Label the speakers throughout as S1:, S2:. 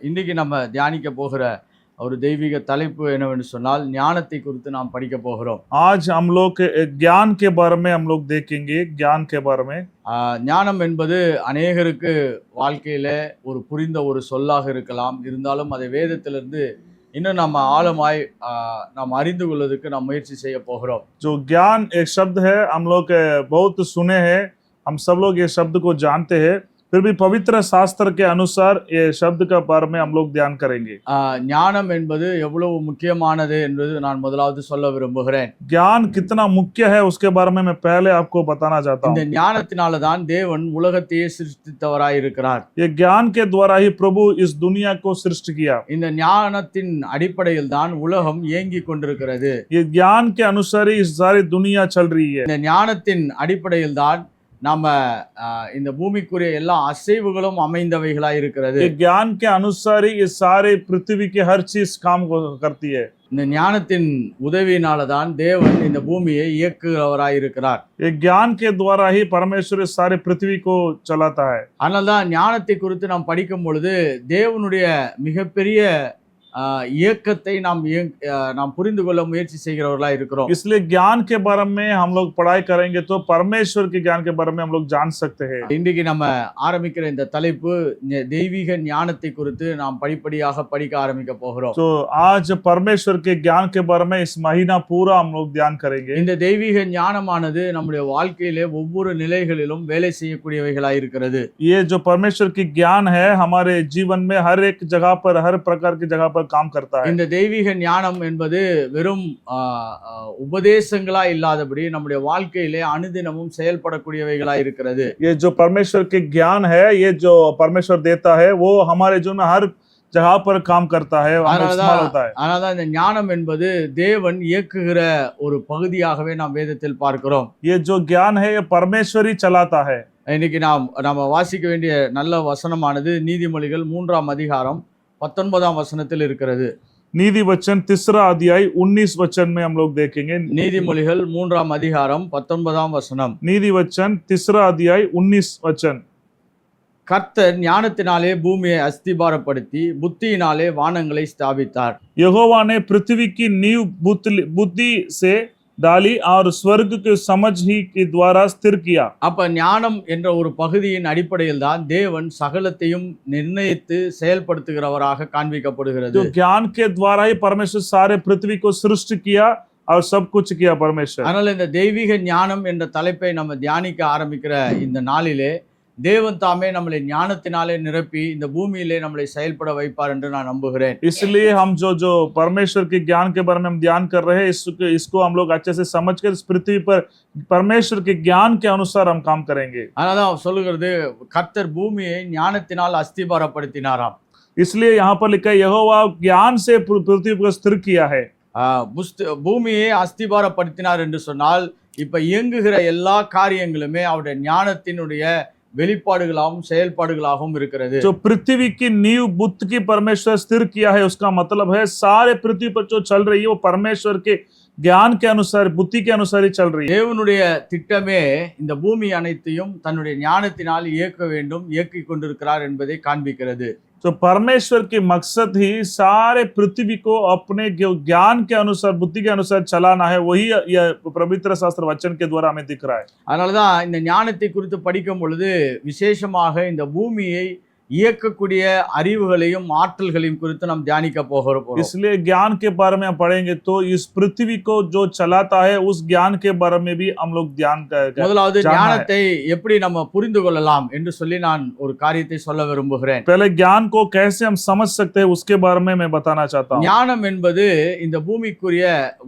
S1: இன்னைக்கு நம்ம தியானிக்க போகிற ஒரு தெய்வீக தலைப்பு என்னவென்று சொன்னால் ஞானத்தை குறித்து நாம் படிக்க போகிறோம்.
S2: आज हम लोग ज्ञान के बारे में हम लोग देखेंगे, ज्ञान के बारे में।
S1: ஞானம் என்பது அநேகருக்கு வாழ்க்கையில ஒரு புரிந்த ஒரு சொல்லாக இருக்கலாம். இருந்தாலும் அதை வேதத்திலிருந்து இன்னும் நம்ம ஆழமாய் நாம் அறிந்து கொள்வதற்கு நாம் முயற்சி செய்ய போகிறோம்.
S2: जो ज्ञान एक शब्द है, हम लोग बहुत सुने हैं, हम सब लोग ये शब्द को जानते हैं, फिर भी पवित्र शास्त्र के अनुसार ये शब्द का बारे में हम लोग ध्यान करेंगे।
S1: ஞானம் என்பது எவ்வளவு முக்கியமானது என்பது நான் முதலாவது சொல்ல விரும்புகிறேன்.
S2: ज्ञान कितना मुख्य है उसके बारे में मैं पहले आपको बताना चाहता हूँ।
S1: இந்த ஞானத்தினால தான் தேவன் உலகத்தையே சிருஷ்டித்தவராய் இருக்கிறார்.
S2: ये ज्ञान के द्वारा ही प्रभु इस दुनिया को सृष्टि किया।
S1: இந்த ஞானத்தின் அடிப்படையில் தான் உலகம் இயங்கிக் கொண்டிருக்கிறது.
S2: ये ज्ञान के अनुसार ही इस सारी दुनिया चल रही है।
S1: இந்த ஞானத்தின் அடிப்படையில் தான் நம்ம இந்த பூமிக்குரிய எல்லா அசைவுகளும் அமைந்தவைகளாய் இருக்கிறது.
S2: ये ज्ञान के अनुसार ही ये सारे पृथ्वी की हर चीज काम करती है।
S1: இந்த ஞானத்தின் உதவியினால தான் தேவன் இந்த பூமியை இயக்குகிறவராய் இருக்கிறார்.
S2: ये ज्ञान के द्वारा ही परमेश्वर इस सारे पृथ्वी को चलाता है।
S1: அதனால தான் ஞானத்தை குறித்து நாம் படிக்கும் பொழுது தேவனுடைய மிகப்பெரிய இயக்கத்தை நாம் புரிந்து கொள்ள முயற்சி செய்கிறவர்களா இருக்கிறோம்.
S2: इसलिए ज्ञान के बारे में हम लोग पढ़ाई करेंगे तो परमेश्वर के ज्ञान के बारे में हम लोग जान सकते हैं।
S1: இன்றைக்கு நம்ம ஆரம்பிக்கிற இந்த தலைப்பு தெய்வீக ஞானத்தை குறித்து நாம் படிப்படியாக படிக்க ஆரம்பிக்க போகிறோம்.
S2: तो आज परमेश्वर के ज्ञान के बारे में इस महीना पूरा हम लोग ध्यान करेंगे।
S1: இந்த தெய்வீக ஞானமானது நம்முடைய வாழ்க்கையிலே ஒவ்வொரு நிலைகளிலும் வேலை செய்யக்கூடியவைகளாய் இருக்கிறது.
S2: ये जो परमेश्वर की ज्ञान है हमारे जीवन में हर एक जगह पर, हर प्रकार की जगह पर काम करता है।
S1: இந்த தெய்வீக ஞானம் என்பது வெறும் உபதேசங்களா இல்லாதபடி நம்முடைய வாழ்க்கையிலே அனுதினமும் செயல்படக்கூடியவைகளா இருக்கிறது.
S2: ये जो परमेश्वर के ज्ञान है, ये जो परमेश्वर देता है, वो हमारे जीवन में हर जगह पर काम करता है, इस्तेमाल होता है।
S1: ஆனாதான் இந்த ஞானம் என்பது தேவன் இயக்குகிற ஒரு பகுதியாகவே நாம் வேதத்தில் பார்க்கிறோம்.
S2: ये जो ज्ञान है ये परमेश्वर ही चलाता है।
S1: இன்னைக்கு நாம வாசிக்க வேண்டிய நல்ல வசனமானது நீதிமொழிகள் 3ஆம் அதிகாரம் 19ஆம் வசனத்தில் இருக்கிறது.
S2: नीति वचन 3 अध्याय 19 वचन में हम लोग देखेंगे।
S1: நீதிமொழிகள் 3ஆம் அதிகாரம் 19ஆம் வசனம்.
S2: नीति वचन 3 अध्याय 19 वचन।
S1: கர்த்தர் ஞானத்தினாலே பூமியை அஸ்திபாரப்படுத்தி புத்தியினாலே வானங்களை ஸ்தாபித்தார்.
S2: यहोवा ने पृथ्वी की नींव बुद्धि से डाली और स्वर्ग के समझ ही के द्वारा स्थिर किया।
S1: அப்ப ஞானம் என்ற ஒரு பகுதியின் அடிப்படையில் தான் தேவன் சகலத்தையும் நிர்ணயித்து செயல்படுத்துகிறவராக காண்பிக்கப்படுகிறது.
S2: जो ज्ञान के द्वारा ही परमेश्वर सारे पृथ्वी को सृष्टि किया और सब कुछ किया परमेश्वर।
S1: அதனால இந்த தெய்வீக ஞானம் என்ற தலைப்பை நம்ம தியானிக்க ஆரம்பிக்கிற இந்த நாளிலே தேவன் தாமே நம்மளை ஞானத்தினாலே நிரப்பி இந்த பூமியிலே நம்மளை செயல்பட வைப்பார் என்று நான் நம்புகிறேன்.
S2: इसलिए हम जो परमेश्वर के ज्ञान के बारे में हम ध्यान कर रहे हैं, इसको हम लोग अच्छे से समझकर इस पृथ्वी पर परमेश्वर के ज्ञान के अनुसार हम काम करेंगे।
S1: அதனாலதான் சொல்லுகிறது கர்த்தர் பூமியை ஞானத்தினால் அஸ்திபாரப்படுத்தினாராம்.
S2: इसलिए यहाँ पर लिखा है यहोवा ज्ञान से पृथ्वी को स्थिर किया है।
S1: பூமியை அஸ்திபாரப்படுத்தினார் என்று சொன்னால் இப்ப இயங்குகிற எல்லா காரியங்களுமே அவருடைய ஞானத்தினுடைய வெளிப்பாடுகளாகவும் செயல்பாடுகளாகவும் இருக்கிறது.
S2: जो पृथ्वी की नींव बुद्ध की परमेश्वर स्थिर किया है, उसका मतलब है सारे पृथ्वी पर जो चल रही है वो परमेश्वर के ज्ञान के अनुसार, बुद्धि के अनुसार ही चल रही है।
S1: தேவனுடைய திட்டமே இந்த பூமி அனைத்தையும் தன்னுடைய ஞானத்தினால் இயக்க வேண்டும், இயக்கிக் கொண்டிருக்கிறார் என்பதை காண்பிக்கிறது.
S2: तो परमेश्वर की मकसद ही सारे पृथ्वी को अपने ज्ञान के अनुसार, बुद्धि के अनुसार चलाना है। वही यह पवित्र शास्त्र वचन के द्वारा हमें दिख रहा है।
S1: அதனாலதான் இந்த ஞானத்தை குறித்து படிக்கும் பொழுது விசேஷமாக இந்த பூமியை இயக்கக்கூடிய அறிவுகளையும் ஆற்றல்களையும் குறித்து நாம் தியானிக்க போகிறோம்.
S2: इसलिए ज्ञान के बारे में हम पढ़ेंगे तो इस पृथ्वी को जो चलाता है उस ज्ञान के बारे में भी हम लोग ध्यान करेंगे।
S1: முதலாவது ஞானத்தை எப்படி நம்ம புரிந்து கொள்ளலாம் என்று சொல்லி நான் ஒரு காரியத்தை சொல்ல விரும்புகிறேன்.
S2: पहले ज्ञान को कैसे हम समझ सकते हैं उसके बारे में मैं बताना चाहता हूँ।
S1: ஞானம் என்பது இந்த பூமிக்குரிய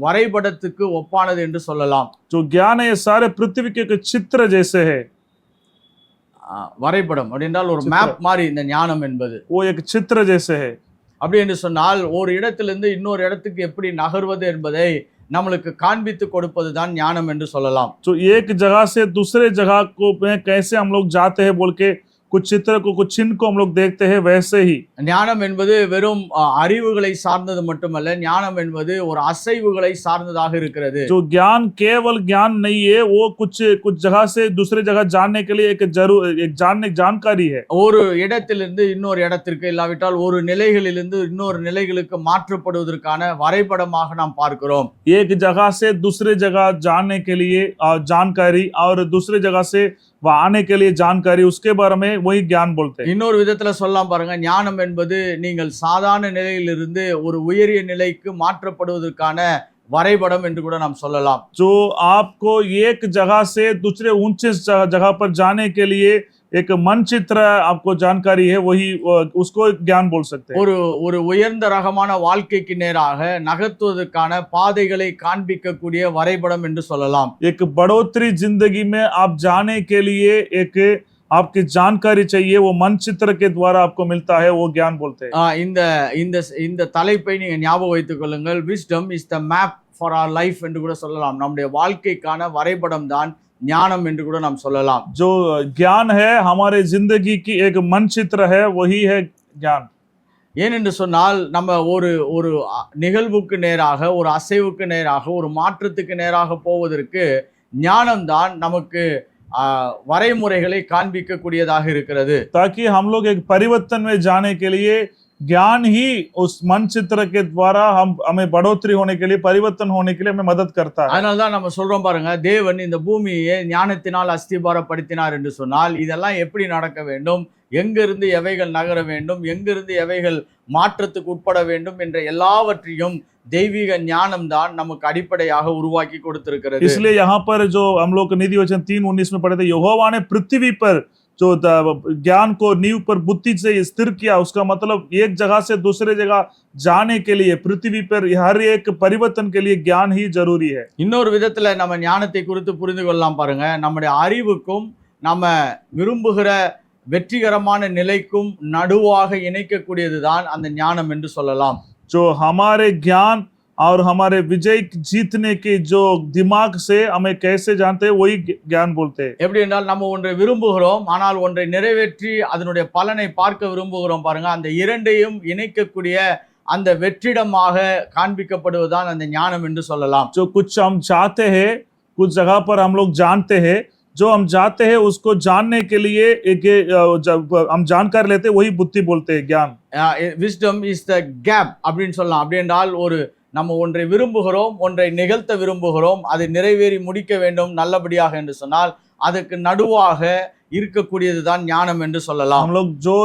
S1: வரைபடத்துக்கு ஒப்பானது என்று சொல்லலாம்.
S2: जो ज्ञान है ये सारे पृथ्वी के चित्र जैसे है।
S1: வரைபடம் அப்படின்றால் ஒரு மேப் மாதிரி இந்த ஞானம் என்பது
S2: वो एक चित्र जैसे है।
S1: அப்படி என்று சொன்னால் ஒரு இடத்திலிருந்து இன்னொரு இடத்துக்கு எப்படி நகர்வது என்பதை நம்மளுக்கு காண்பித்து கொடுப்பதுதான் ஞானம் என்று சொல்லலாம்.
S2: तो एक जगह से दूसरे जगह को कैसे हम लोग जाते हैं बोल के कुछ चित्र को कुछ चिन्ह को हम लोग देखते हैं वैसे ही
S1: ஞானம் என்பது வெறும் அறிவுகளை சார்ந்தது மட்டுமல்ல, ஞானம் என்பது ஒரு அசைவுகளை சார்ந்ததாக இருக்கிறது.
S2: जो ज्ञान केवल ज्ञान नहीं है, वो कुछ कुछ जगह से दूसरे जगह जानने के लिए एक जानकारी है.
S1: ஒரு இடத்திலிருந்து இன்னொரு இடத்திற்கு, இல்லாவிட்டால் ஒரு நிலைகளிலிருந்து இன்னொரு நிலைகளுக்கு மாற்றப்படுவதற்கான வரைபடமாக நாம் பார்க்கிறோம்.
S2: एक जगह से दूसरे जगह जाने के लिए जानकारी और दूसरे जगह से वह आने के लिए जानकारी, उसके बारे में वही ज्ञान बोलते हैं.
S1: இன்னொரு விதத்துல சொல்லலாம் பாருங்க, ஞானம் என்பது நீங்கள் சாதாரண நிலையிலிருந்து ஒரு உயரிய நிலைக்கு மாற்றப்படுவதற்கான வரைபடம் என்று கூட நாம் சொல்லலாம்.
S2: जो आपको एक जगह से दूसरे ऊंचे जगह पर जाने के लिए एक मानचित्र आपको जानकारी है, वही उसको ज्ञान बोल सकते हैं.
S1: ஒரு உயர்ந்த ரகமான வாழ்க்கைக்கு நேராக நகர்த்துவதற்கான பாதைகளை காண்பிக்கக்கூடிய வரைபடம் என்று சொல்லலாம்.
S2: एक बढ़ोतरी जिंदगी में आप जाने के लिए एक आपकी जानकारी चाहिए, वो मानचित्र के द्वारा आपको मिलता है, वो ज्ञान बोलते हैं.
S1: இந்த இந்த இந்த தலைப்பை நீங்க ஞாபகம் வைத்துக் கொள்ளுங்கள். wisdom is the map for our life என்று கூட சொல்லலாம். நம்முடைய வாழ்க்கைக்கான வரைபடம் தான் ஞானம் என்று கூட நாம் சொல்லலாம்.
S2: जो ज्ञान है हमारे जिंदगी की एक मानचित्र है, वही है ज्ञान.
S1: ஏனென்று சொன்னால் நம்ம ஒரு ஒரு நிகழ்வுக்கு நேராக, ஒரு அசைவுக்கு நேராக, ஒரு மாற்றத்துக்கு நேராக போவதற்கு ஞானம்தான் நமக்கு வரைமுறைகளை காண்பிக்கக்கூடியதாக இருக்கிறது.
S2: ताकि हम लोग एक परिवर्तन में जाने के लिए ज्ञान ही उस मानचित्र के द्वारा हमें बढ़ोतरी होने के लिए, परिवर्तन होने के लिए हमें मदद करता है.
S1: அதனால்தான் நம்ம சொல்றோம் பாருங்க, தேவன் இந்த பூமியை ஞானத்தினால் அஸ்திபாரப்படுத்தினார் என்று சொன்னால் இதெல்லாம் எப்படி நடக்க வேண்டும், எங்கிருந்து எவைகள் நகர வேண்டும், எங்கிருந்து எவைகள் மாற்றத்துக்கு உட்பட வேண்டும் என்ற எல்லாவற்றையும் தெய்வீக ஞானம் தான் நமக்கு அடிப்படையாக உருவாக்கி கொடுத்திருக்கிறது.
S2: इसलिए यहाँ पर जो हम लोग नीति वचन 3:19 में पढ़े थे, यहोवा ने पृथ्वी पर जो ज्ञान को नींव पर बुद्धि से स्थिर किया, उसका मतलब एक जगह से दूसरे जगह जाने के लिए पृथ्वी पर हर एक परिवर्तन के लिए ज्ञान ही जरूरी है.
S1: இன்னொரு விதத்துல நம்ம ஞானத்தை குறித்து புரிந்து கொள்ளலாம் பாருங்க. நம்முடைய அறிவுக்கும் நம்ம விரும்புகிற வெற்றிகரமான நிலைக்கும் நடுவாக இணைக்கக்கூடியதுதான் அந்த ஞானம் என்று சொல்லலாம்.
S2: जो हमारे ज्ञान और हमारे विजय जीतने के जो दिमाग से हमें कैसे जानते हैं, वही ज्ञान बोलते हैं.
S1: எப்படி என்றால் நம்ம ஒன்றை விரும்புகிறோம், ஆனால் ஒன்றை நிறைவேற்றி அதனுடைய பலனை பார்க்க விரும்புகிறோம் பாருங்க. அந்த இரண்டையும் இணைக்கக்கூடிய அந்த வெற்றிடமாக காண்பிக்கப்படுவதுதான் அந்த ஞானம் என்று சொல்லலாம்.
S2: जो कुछ हम चाहते हैं, कुछ जगह पर हम लोग जानते हैं, जो हम चाहते हैं उसको जानने के लिए एक हम जानकारी लेते हैं, वही बुद्धि बोलते हैं, ज्ञान.
S1: wisdom is the gap அப்படின்னு சொல்லலாம். அப்படி என்றால் நம்ம ஒன்றை விரும்புகிறோம், ஒன்றை நிகழ்த்த விரும்புகிறோம், அதை நிறைவேறி முடிக்க வேண்டும் நல்லபடியாக என்று சொன்னால் அதுக்கு நடுவாக இருக்கக்கூடியதுதான் ஞானம் என்று சொல்லலாம்.
S2: हम लोग जो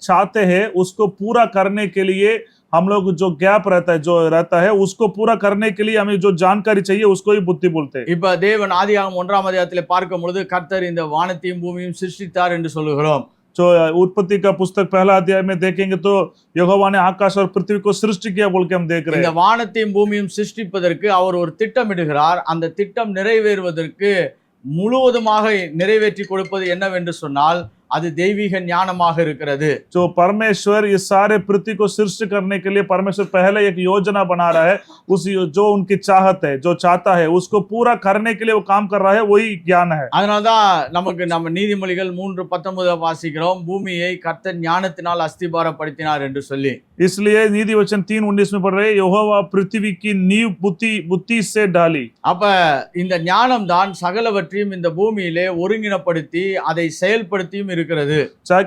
S2: चाहते हैं उसको पूरा करने के लिए हम लोग जो गैप रहता है उसको पूरा करने के लिए हमें जो जानकारी चाहिए उसको ही बुद्धि बोलते हैं.
S1: இப்ப தேவன் ஆதியாகமம் 1ஆம் அதிகாரத்திலே பார்க்கும் பொழுது கர்த்தர் இந்த வானத்தையும் பூமியையும் சிருஷ்டித்தார் என்று சொல்லுகிறோம்.
S2: जो उत्पत्ति का पुस्तक पहला अध्याय में देखेंगे तो यहोवा ने आकाश और पृथ्वी को सृष्टि किया बोल के हम देख रहे हैं.
S1: இந்த வானத்தையும் பூமியையும் சிருஷ்டிப்பதற்கு அவர் ஒரு திட்டமிடுகிறார். அந்த திட்டம் நிறைவேறுவதற்கு முழுவதுமாக நிறைவேற்றி கொடுப்பது என்னவென்று சொன்னால் அது தெய்வீக ஞானமாக இருக்கிறது.
S2: जो परमेश्वर इस सारे पृथ्वी को सृष्टि करने के लिए परमेश्वर पहले एक योजना बना रहा है, उस जो उनकी चाहत है, जो चाहता है उसको पूरा करने के लिए वो काम कर रहा है, वही ज्ञान है.
S1: அதனால்தான் நமக்கு நம்ம நீதிமொழிகள் 3:19 வாசிக்கிறோம், பூமியை கர்த்தர் ஞானத்தினால் அஸ்திபாரப்படுத்தினார் என்று சொல்லி.
S2: इसलिए नीति वचन 3:19 में पढ़ रहे, यहोवा पृथ्वी की नींव बुद्धि से डाली.
S1: அப்ப இந்த ஞானம் தான் சகலவற்றையும் இந்த பூமியிலே ஒருங்கிணைப்படுத்தி அதை செயல்படுத்தியும் இருக்கிறது.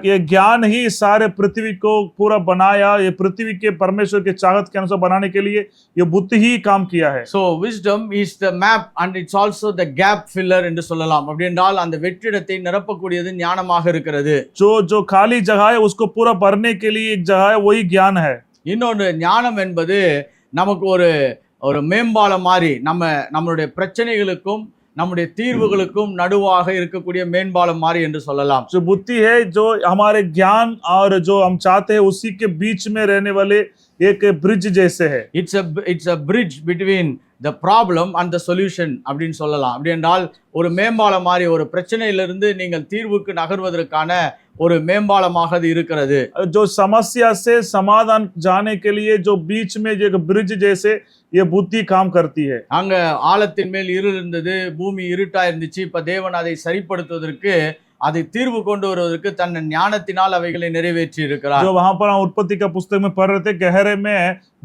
S2: ये ज्ञान ही सारे पृथ्वी को पूरा बनाया, ये पृथ्वी के परमेश्वर के चाहत के अनुसार बनाने के लिए ये बुद्धि ही काम किया है.
S1: So wisdom is the map and it's also the gap filler என்று சொல்லலாம். அப்படி என்றால் அந்த வெற்றிடத்தை நிரப்பக்கூடியது ஞானமாக இருக்கிறது.
S2: जो खाली जगह है उसको पूरा भरने के लिए एक जगह है, वही ज्ञान है.
S1: இன்னொன்று ஞானம் என்பது நமக்கு ஒரு மேம்பாலம் மாதிரி, நம்மளுடைய பிரச்சனைகளுக்கும் நம்முடைய தீர்வுகளுக்கும் நடுவாக இருக்கக்கூடிய மேம்பாலம் மாதிரி என்று சொல்லலாம்.
S2: जो बुद्धि है, जो हमारे ज्ञान और जो हम चाहते हैं उसी के बीच में रहने वाले एक ब्रिज जैसे है.
S1: It's a bridge between the problem and the solution அப்படின்னு சொல்லலாம். அப்படி என்றால் ஒரு மேம்பாலம் மாதிரி, ஒரு பிரச்சனையிலிருந்து நீங்கள் தீர்வுக்கு நகர்வதற்கான ஒரு மேம்பாலமாக அது இருக்கிறது.
S2: जो समस्या से समाधान जाने के लिए जो बीच में एक ब्रिज जैसे ये बुद्धि काम करती है.
S1: அங்க ஆழத்தின் மேல் இருள் இருந்தது, பூமி இருட்டா இருந்துச்சு. இப்ப தேவன் அதை சரிப்படுத்துவதற்கு அதை தீர்வு கொண்டு வருவதற்கு தன் ஞானத்தினால் அவைகளை நிறைவேற்றி இருக்கிறார்.
S2: जो वहां पर हम उत्पत्ति का पुस्तक में पढ़ रहे थे, गहरे में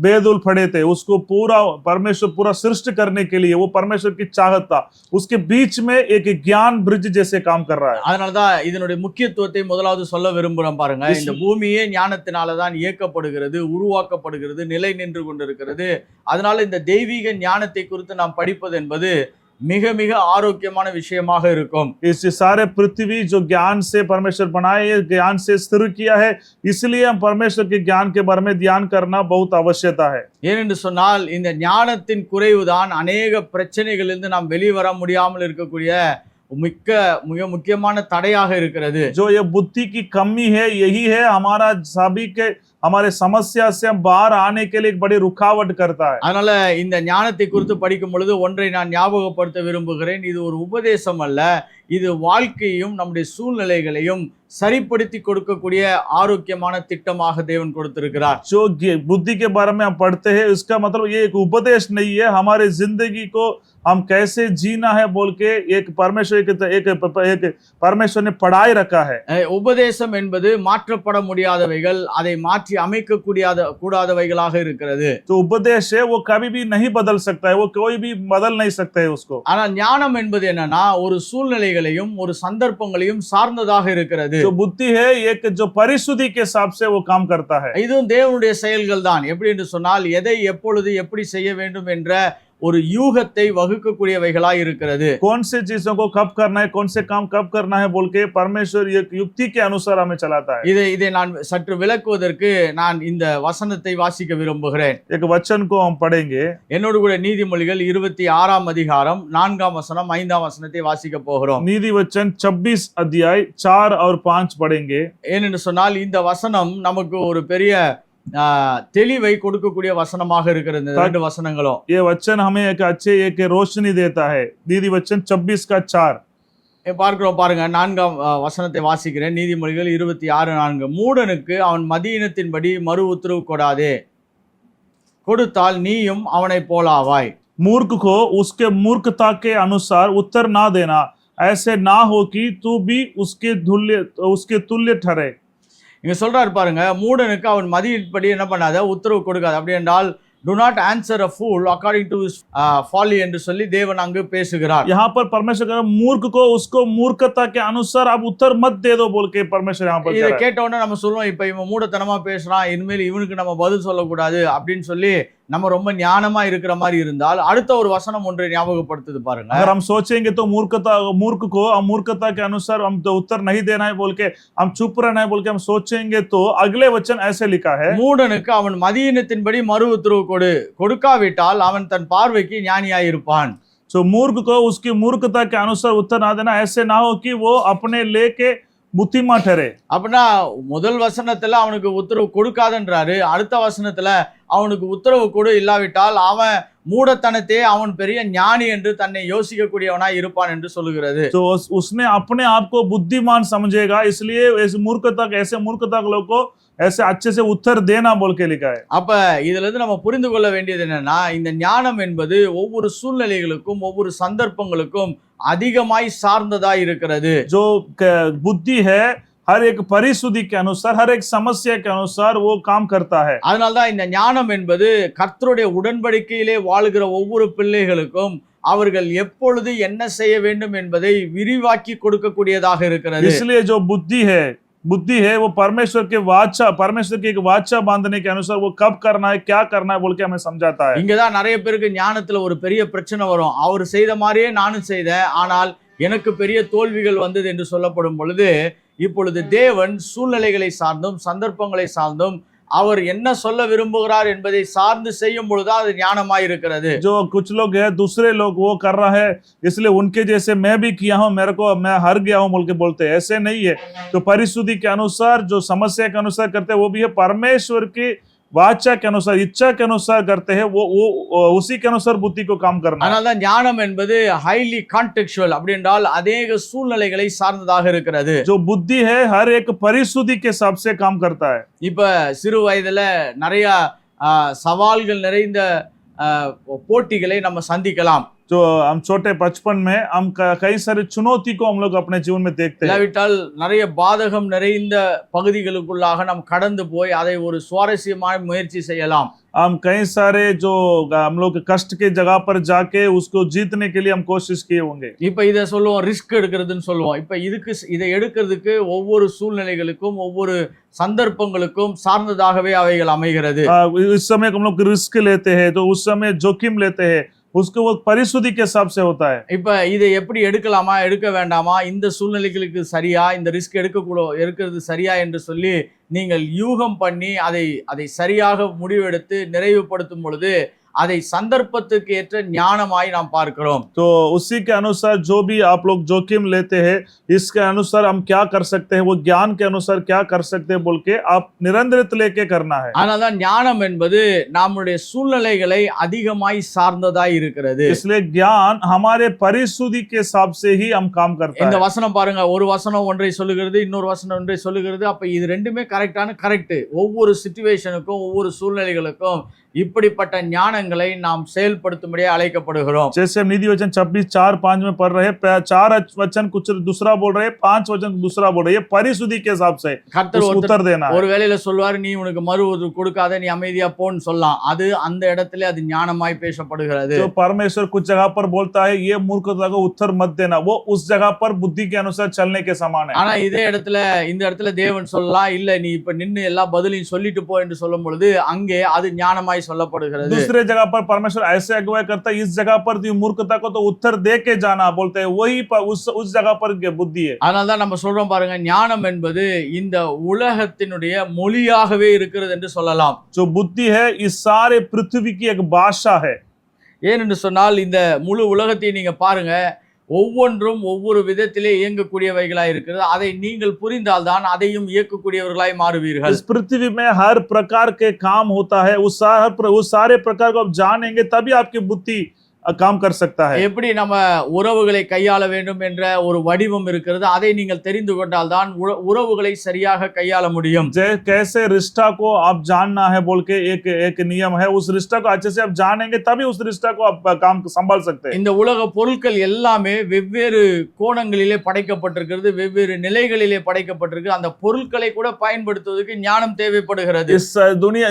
S2: बेदुल पड़े थे, उसको पूरा परमेश्वर पूरा सृष्टि करने के लिए वो परमेश्वर की चाहत था, उसके बीच में एक ज्ञान ब्रिज जैसे काम कर रहा है.
S1: அதனாலதான் இதனுடைய முக்கியத்துவத்தை முதலாவது சொல்ல விரும்புறோம் பாருங்க. இந்த பூமியே ஞானத்தினாலதான் இயக்கப்படுகிறது, உருவாக்கப்படுகிறது, நிலை நின்று கொண்டிருக்கிறது. அதனால இந்த தெய்வீக ஞானத்தை குறித்து நாம் படிப்பது என்பது மிக மிக ஆரோக்கியமான விஷயமாக இருக்கும்.
S2: इस सारे पृथ्वी जो ज्ञान से परमेश्वर बनाए, ज्ञान से स्थिर किया है, इसलिए हम परमेश्वर के ज्ञान के बारे में ध्यान करना बहुत आवश्यकता है.
S1: ஏனென்று சொன்னால் இந்த ஞானத்தின் குறைவுதான் अनेक பிரச்சனைகளிலிருந்து நாம் வெளிவர முடியாமல் இருக்கக்கூடிய மிக முக்கியமான தடையாக இருக்கிறது.
S2: जो ये बुद्धि की कमी है, यही है हमारा सभी के हमारे समस्या से हम बाहर आने के लिए एक बड़ी रुकावट करता है.
S1: அதனால இந்த ஞானத்தை குறித்து படிக்கும் பொழுது ஒன்றை நான் ஞாபகப்படுத்த விரும்புகிறேன். இது ஒரு உபதேசம் அல்ல, இது வாழ்க்கையும் நம்முடைய சூழ்நிலைகளையும் சரிப்படுத்தி கொடுக்கக்கூடிய ஆரோக்கியமான திட்டமாக தேவன் கொடுத்திருக்கிறார்.
S2: जो बुद्धि के बारे में हम पढ़ते हैं, इसका मतलब ये एक उपदेश नहीं है, हमारे जिंदगी को हम कैसे जीना है बोल के एक परमेश्वर एक परमेश्वर ने पढ़ाई रखा है.
S1: உபதேசம் என்பது மாற்றப்பட முடியாதவைகள், அதை மாற்றி அமைக்க கூடாதவைகளாக இருக்கிறது.
S2: तो उपदेश है वो कभी भी नहीं बदल सकता है, वो कोई भी बदल नहीं सकता है उसको.
S1: ஆனால் ஞானம் என்பது என்னன்னா ஒரு சூழ்நிலைகளையும் ஒரு சந்தர்ப்பங்களையும் சார்ந்ததாக இருக்கிறது.
S2: जो बुद्धि है एक जो परिशुद्धि के हिसाब से वो काम करता है.
S1: இதுவும் தேவனுடைய செயல்கள் தான். எப்படி என்று சொன்னால் எதை எப்பொழுது எப்படி செய்ய வேண்டும் என்ற ஒரு யூகத்தை வகுக்கக்கூடியவைகளாய் இருக்கிறது.
S2: कौन से चीजों को कब करना है, कौन से काम कब करना है बोल के परमेश्वर एक युक्ति के अनुसार हमें चलाता है.
S1: இதை நான் சற்று விளக்குவதற்கு நான் இந்த வசனத்தை வாசிக்க விரும்புகிறேன்.
S2: एक वचन को हम पढ़ेंगे.
S1: என்னோடு கூட நீதிமொழிகள் 26ஆம் அதிகாரம் 4ஆம் வசனம் 5ஆம் வசனத்தை வாசிக்க போகிறோம்.
S2: नीति वचन 26 अध्याय 4 और 5 पढ़ेंगे.
S1: ஏனென்று சொன்னால் இந்த வசனம் நமக்கு ஒரு பெரிய தெளிவை கொடுக்கக்கூடிய வசனமாக இருக்கிறது. இந்த ரெண்டு வசனங்களும்
S2: ये वचन हमें एक अच्छे एक रोशनी देता है. नीति वचन 26 का 4
S1: பார்க்கிறோம் பாருங்க. 4ஆம் வசனத்தை வாசிக்கிறேன். நீதிமொழிகள் 26:4. மூடனுக்கு அவன் மதியினத்தின்படி மறு உத்தரவு கொடாதே, கொடுத்தால் நீயும் அவனை போலாவாய்.
S2: मूर्ख को उसके मूर्खता के अनुसार उत्तर ना देना, ऐसे ना हो कि तू भी उसके तुल्य ठहरे.
S1: இங்க சொல்றாரு பாருங்க, மூடனுக்கு அவன் மதியின்படி என்ன பண்ணாத, உத்தரவு கொடுக்காது. அப்படி என்றால் do not answer a fool according to his folly என்று சொல்லி தேவன் அங்கு பேசுகிறார்.
S2: यहाँ पर परमेश्वर कह रहा है मूर्ख को उसको मूर्खता के अनुसार आप उत्तर मत दे दो बोल के परमेश्वर यहाँ पर
S1: இதை கேட்ட உடனே நம்ம சொல்லுவோம், இப்ப இவன் மூடத்தனமா பேசுறான், இனிமேல் இவனுக்கு நம்ம பதில் சொல்லக்கூடாது அப்படின்னு சொல்லி நம்ம ரொம்ப ஞானமா இருக்கிற மாதிரி இருந்தால் அடுத்த ஒரு வசனம் ஒன்றை ஞாபகப்படுத்துது பாருங்க.
S2: अगर हम सोचेंगे तो मूर्ख को हम मूर्खता के अनुसार हम तो उत्तर नहीं देना है बोल के हम चुप रहना है बोल के हम सोचेंगे तो अगले वचन ऐसे लिखा है,
S1: மூடனுக்கு அவன் மதியினத்தின்படி மறு உத்தரவு கொடுக்காவிட்டால் அவன் தன் பார்வைக்கு ஞானியாய் இருப்பான்.
S2: तो मूर्ख को उसकी मूर्खता के अनुसार उत्तर ना देना, ऐसे ना हो कि वो अपने लेके புத்திமா ठहरे.
S1: அப்படின்னா முதல் வசனத்துல அவனுக்கு உத்தரவு கொடுக்காதன்றாரு, அடுத்த வசனத்துல அவனுக்கு உத்தரவு கொடு, இல்லாவிட்டால் அவன் மூடத்தனத்தை அவன் பெரிய ஞானி என்று தன்னை யோசிக்க கூடியவனாய் இருப்பான் என்று சொல்லுகிறது.
S2: तो उसने अपने आप को बुद्धिमान समझेगा, इसलिए ऐसे मूर्खता के लोग को ऐसे अच्छे से उत्तर देना बोल के लिखा है.
S1: அப்ப இதுல இருந்து நம்ம புரிந்து கொள்ள வேண்டியது என்னன்னா, இந்த ஞானம் என்பது ஒவ்வொரு சூழ்நிலைகளுக்கும் ஒவ்வொரு சந்தர்ப்பங்களுக்கும் அதிகமாய் சார்ந்ததா இருக்கிறது.
S2: जो बुद्धि है हर एक परिशुद्धि के अनुसार हर एक समस्या के अनुसार वो काम करता है.
S1: அதனால்தான் இந்த ஞானம் என்பது கர்த்தருடைய உடன்படிக்கையிலே வாழ்கிற ஒவ்வொரு பிள்ளைகளுக்கும் அவர்கள் எப்பொழுது என்ன செய்ய வேண்டும் என்பதை விரிவாக்கி கொடுக்கக்கூடியதாக இருக்கிறது.
S2: इसलिए जो बुद्धि है वो परमेश्वर की एक वाचा बांधने के अनुसार वो कब करना है क्या करना है बोल के हमें समझाता है.
S1: இங்கதான் நிறைய பேருக்கு ஞானத்துல ஒரு பெரிய பிரச்சனை வரும். அவர் செய்த மாதிரியே நானும் செய்தேன், ஆனால் எனக்கு பெரிய தோல்விகள் வந்தது என்று சொல்லப்படும் பொழுது, இப்பொழுது தேவன் சூழ்நிலைகளை சார்ந்தும் சந்தர்ப்பங்களை சார்ந்தும் அவர் என்ன சொல்ல விரும்புகிறார் என்பதை சார்ந்து செய்யும் பொழுதுதான் அது ஞானமாய் இருக்கிறது.
S2: जो कुछ लोग है दूसरे लोग वो कर रहा है इसलिए उनके जैसे मैं भी किया हूं, मैं हार गया हूं बोल के बोलते हैं, ऐसे नहीं है. तो परिशुद्धि के अनुसार जो समस्या के अनुसार करते हैं वो भी है परमेश्वर की वाचा के अनुसार इच्छा के अनुसार करते हैं, वो उसी के अनुसार बुद्धि को काम करना.
S1: அதனால்தான் ஞானம் என்பது ஹைலி கான்டெக்சுவல், அப்படி என்றால் அநேக சூழ்நிலைகளை சார்ந்ததாக இருக்கிறது.
S2: जो बुद्धि है हर एक परिशुद्धि के हिसाब से काम करता है.
S1: இப்ப சிறு வயதுல நிறைய சவால்கள் நிறைந்த போட்டிகளை நம்ம சந்திக்கலாம்.
S2: जो हम छोटे बचपन में हम कई सारी चुनौती को हम लोग अपने जीवन में देखते हैं।
S1: இல்லாவிட்டால் நிறைய பாதகம் நிறைந்த பகுதிகளுக்குள்ளாக நாம் கடந்து போய் அதை ஒரு சுவாரஸ்யமான முயற்சி செய்யலாம்.
S2: हम कई सारे जो हम लोग कष्ट के जगह पर जाके उसको जीतने के लिए हम कोशिश किए होंगे।
S1: இப்ப இத சொல்லுவோம் ரிஸ்க் எடுக்கிறதுன்னு சொல்லுவோம். இப்ப இதை எடுக்கிறதுக்கு ஒவ்வொரு சூழ்நிலைகளுக்கும் ஒவ்வொரு சந்தர்ப்பங்களுக்கும் சார்ந்ததாகவே அவைகள் அமைகிறது.
S2: इस समय हम लोग रिस्क लेते हैं तो उस समय जोखिम लेते हैं, उसको वो परिस्थिति के हिसाब से होता है।
S1: இப்ப இதை எப்படி எடுக்கலாமா எடுக்க வேண்டாமா, இந்த சூழ்நிலைகளுக்கு சரியா இந்த ரிஸ்க் எடுக்கிறது சரியா என்று சொல்லி நீங்கள் யூகம் பண்ணி அதை சரியாக முடிவெடுத்து நிறைவுபடுத்தும் பொழுது அதை சந்தர்ப்பத்துக்கு ஏற்ற ஞானமாய் நாம் பார்க்கிறோம்.
S2: तो उसी के अनुसार जो भी आप लोग जोखिम लेते हैं, इसके अनुसार हम क्या कर सकते हैं, वो ज्ञान के अनुसार क्या कर सकते हैं बोल के आप निरंतरित लेके करना है।
S1: அதனால்தான் ஞானம் என்பது நம்முடைய சூழ்நிலைகளை அதிகமாய் சார்ந்ததாய் இருக்கிறது.
S2: इसलिए ज्ञान हमारे परिस्थिति के हिसाब से ही हम काम करता
S1: இந்த
S2: है।
S1: வசனம் பாருங்க, ஒரு வசனம் ஒன்றை சொல்லுகிறது, இன்னொரு வசனம் ஒன்றை சொல்லுகிறது. அப்ப இது ரெண்டுமே கரெக்ட். ஒவ்வொரு சிச்சுவேஷனுக்கும் ஒவ்வொரு சூழ்நிலைகளுக்கும் இப்படிப்பட்ட ஞானங்களை நாம் செயல்படுத்தும்படியே அழைக்கப்படுகிறோம்.
S2: जैसे हम नीति वचन 26:4-5 में पढ़ रहे हैं, 4 वचन कुछ दूसरा बोल रहे हैं, 5 वचन दूसरा बोल रहे हैं, परिस्थिति के हिसाब से
S1: கர்த்தர்
S2: उत्तर देना है।
S1: ஒரு வேளையில சொல்வாரு, நீ உனக்கு மறு உதவி கொடுக்காத, நீ அமைதியா போன்னு சொல்லலாம். அது அந்த இடத்துல அது ஞானமாய் பேசப்படுகிறது.
S2: जो परमेश्वर कुछ जगह पर बोलता है ये मूर्खता को उत्तर मत देना, वो उस जगह पर बुद्धि के अनुसार चलने के समान है।
S1: ஆனா இந்த இடத்துல தேவன் சொல்லலாம், இல்ல நீ இப்ப நின்னு எல்லா பதிலையும் சொல்லிட்டு போ என்று சொல்லும் பொழுது அங்கே அது ஞானமாய் சொல்லப்படுகிறது.
S2: दूसरे जगह पर परमेश्वर ऐसे अगुवाई करता है, इस जगह पर मूर्खता को तो उत्तर दे के जाना बोलते हैं, वही उस जगह पर बुद्धि है।
S1: அதனால தான் நம்ம சொல்றோம் பாருங்க, ஞானம் என்பது இந்த உலகத்தினுடைய மொழியாகவே இருக்கிறது என்று சொல்லலாம்.
S2: जो बुद्धि है इस सारे पृथ्वी की एक भाषा है।
S1: ஏனென்று சொன்னால் இந்த முழு உலகத்தையும் நீங்க பாருங்க, ஒவ்வொன்றும் ஒவ்வொரு விதத்திலே இயங்கக்கூடியவைகளாய் இருக்கிறது. அதை நீங்கள் புரிந்தால்தான் அதையும் இயக்கக்கூடியவர்களாய் மாறுவீர்கள்.
S2: इस पृथ्वी में हर प्रकार के काम होता है, उस सारे प्रकार को आप जानेंगे तभी आपकी बुद्धि काम कर सकता है।
S1: எப்படி நம்ம உறவுகளை கையாள வேண்டும் என்ற ஒரு வடிவம் இருக்கிறது, அதை நீங்கள் தெரிந்து கொண்டால் தான் உறவுகளை சரியாக கையாள முடியும்.
S2: कैसे रिश्ता को आप जानना है बोल के एक नियम है, उस रिश्ता को अच्छे से आप जानेंगे तभी उस रिश्ता को आप काम संभाल सकते हैं।
S1: இந்த उலக பொருட்கள் எல்லாமே வெவ்வேறு கோணங்களிலே படைக்கப்பட்டிருக்கிறது, வெவ்வேறு நிலைகளிலே படைக்கப்பட்டிருக்கு. அந்த பொருட்களை கூட பயன்படுத்துவதற்கு ஞானம் தேவைப்படுகிறது.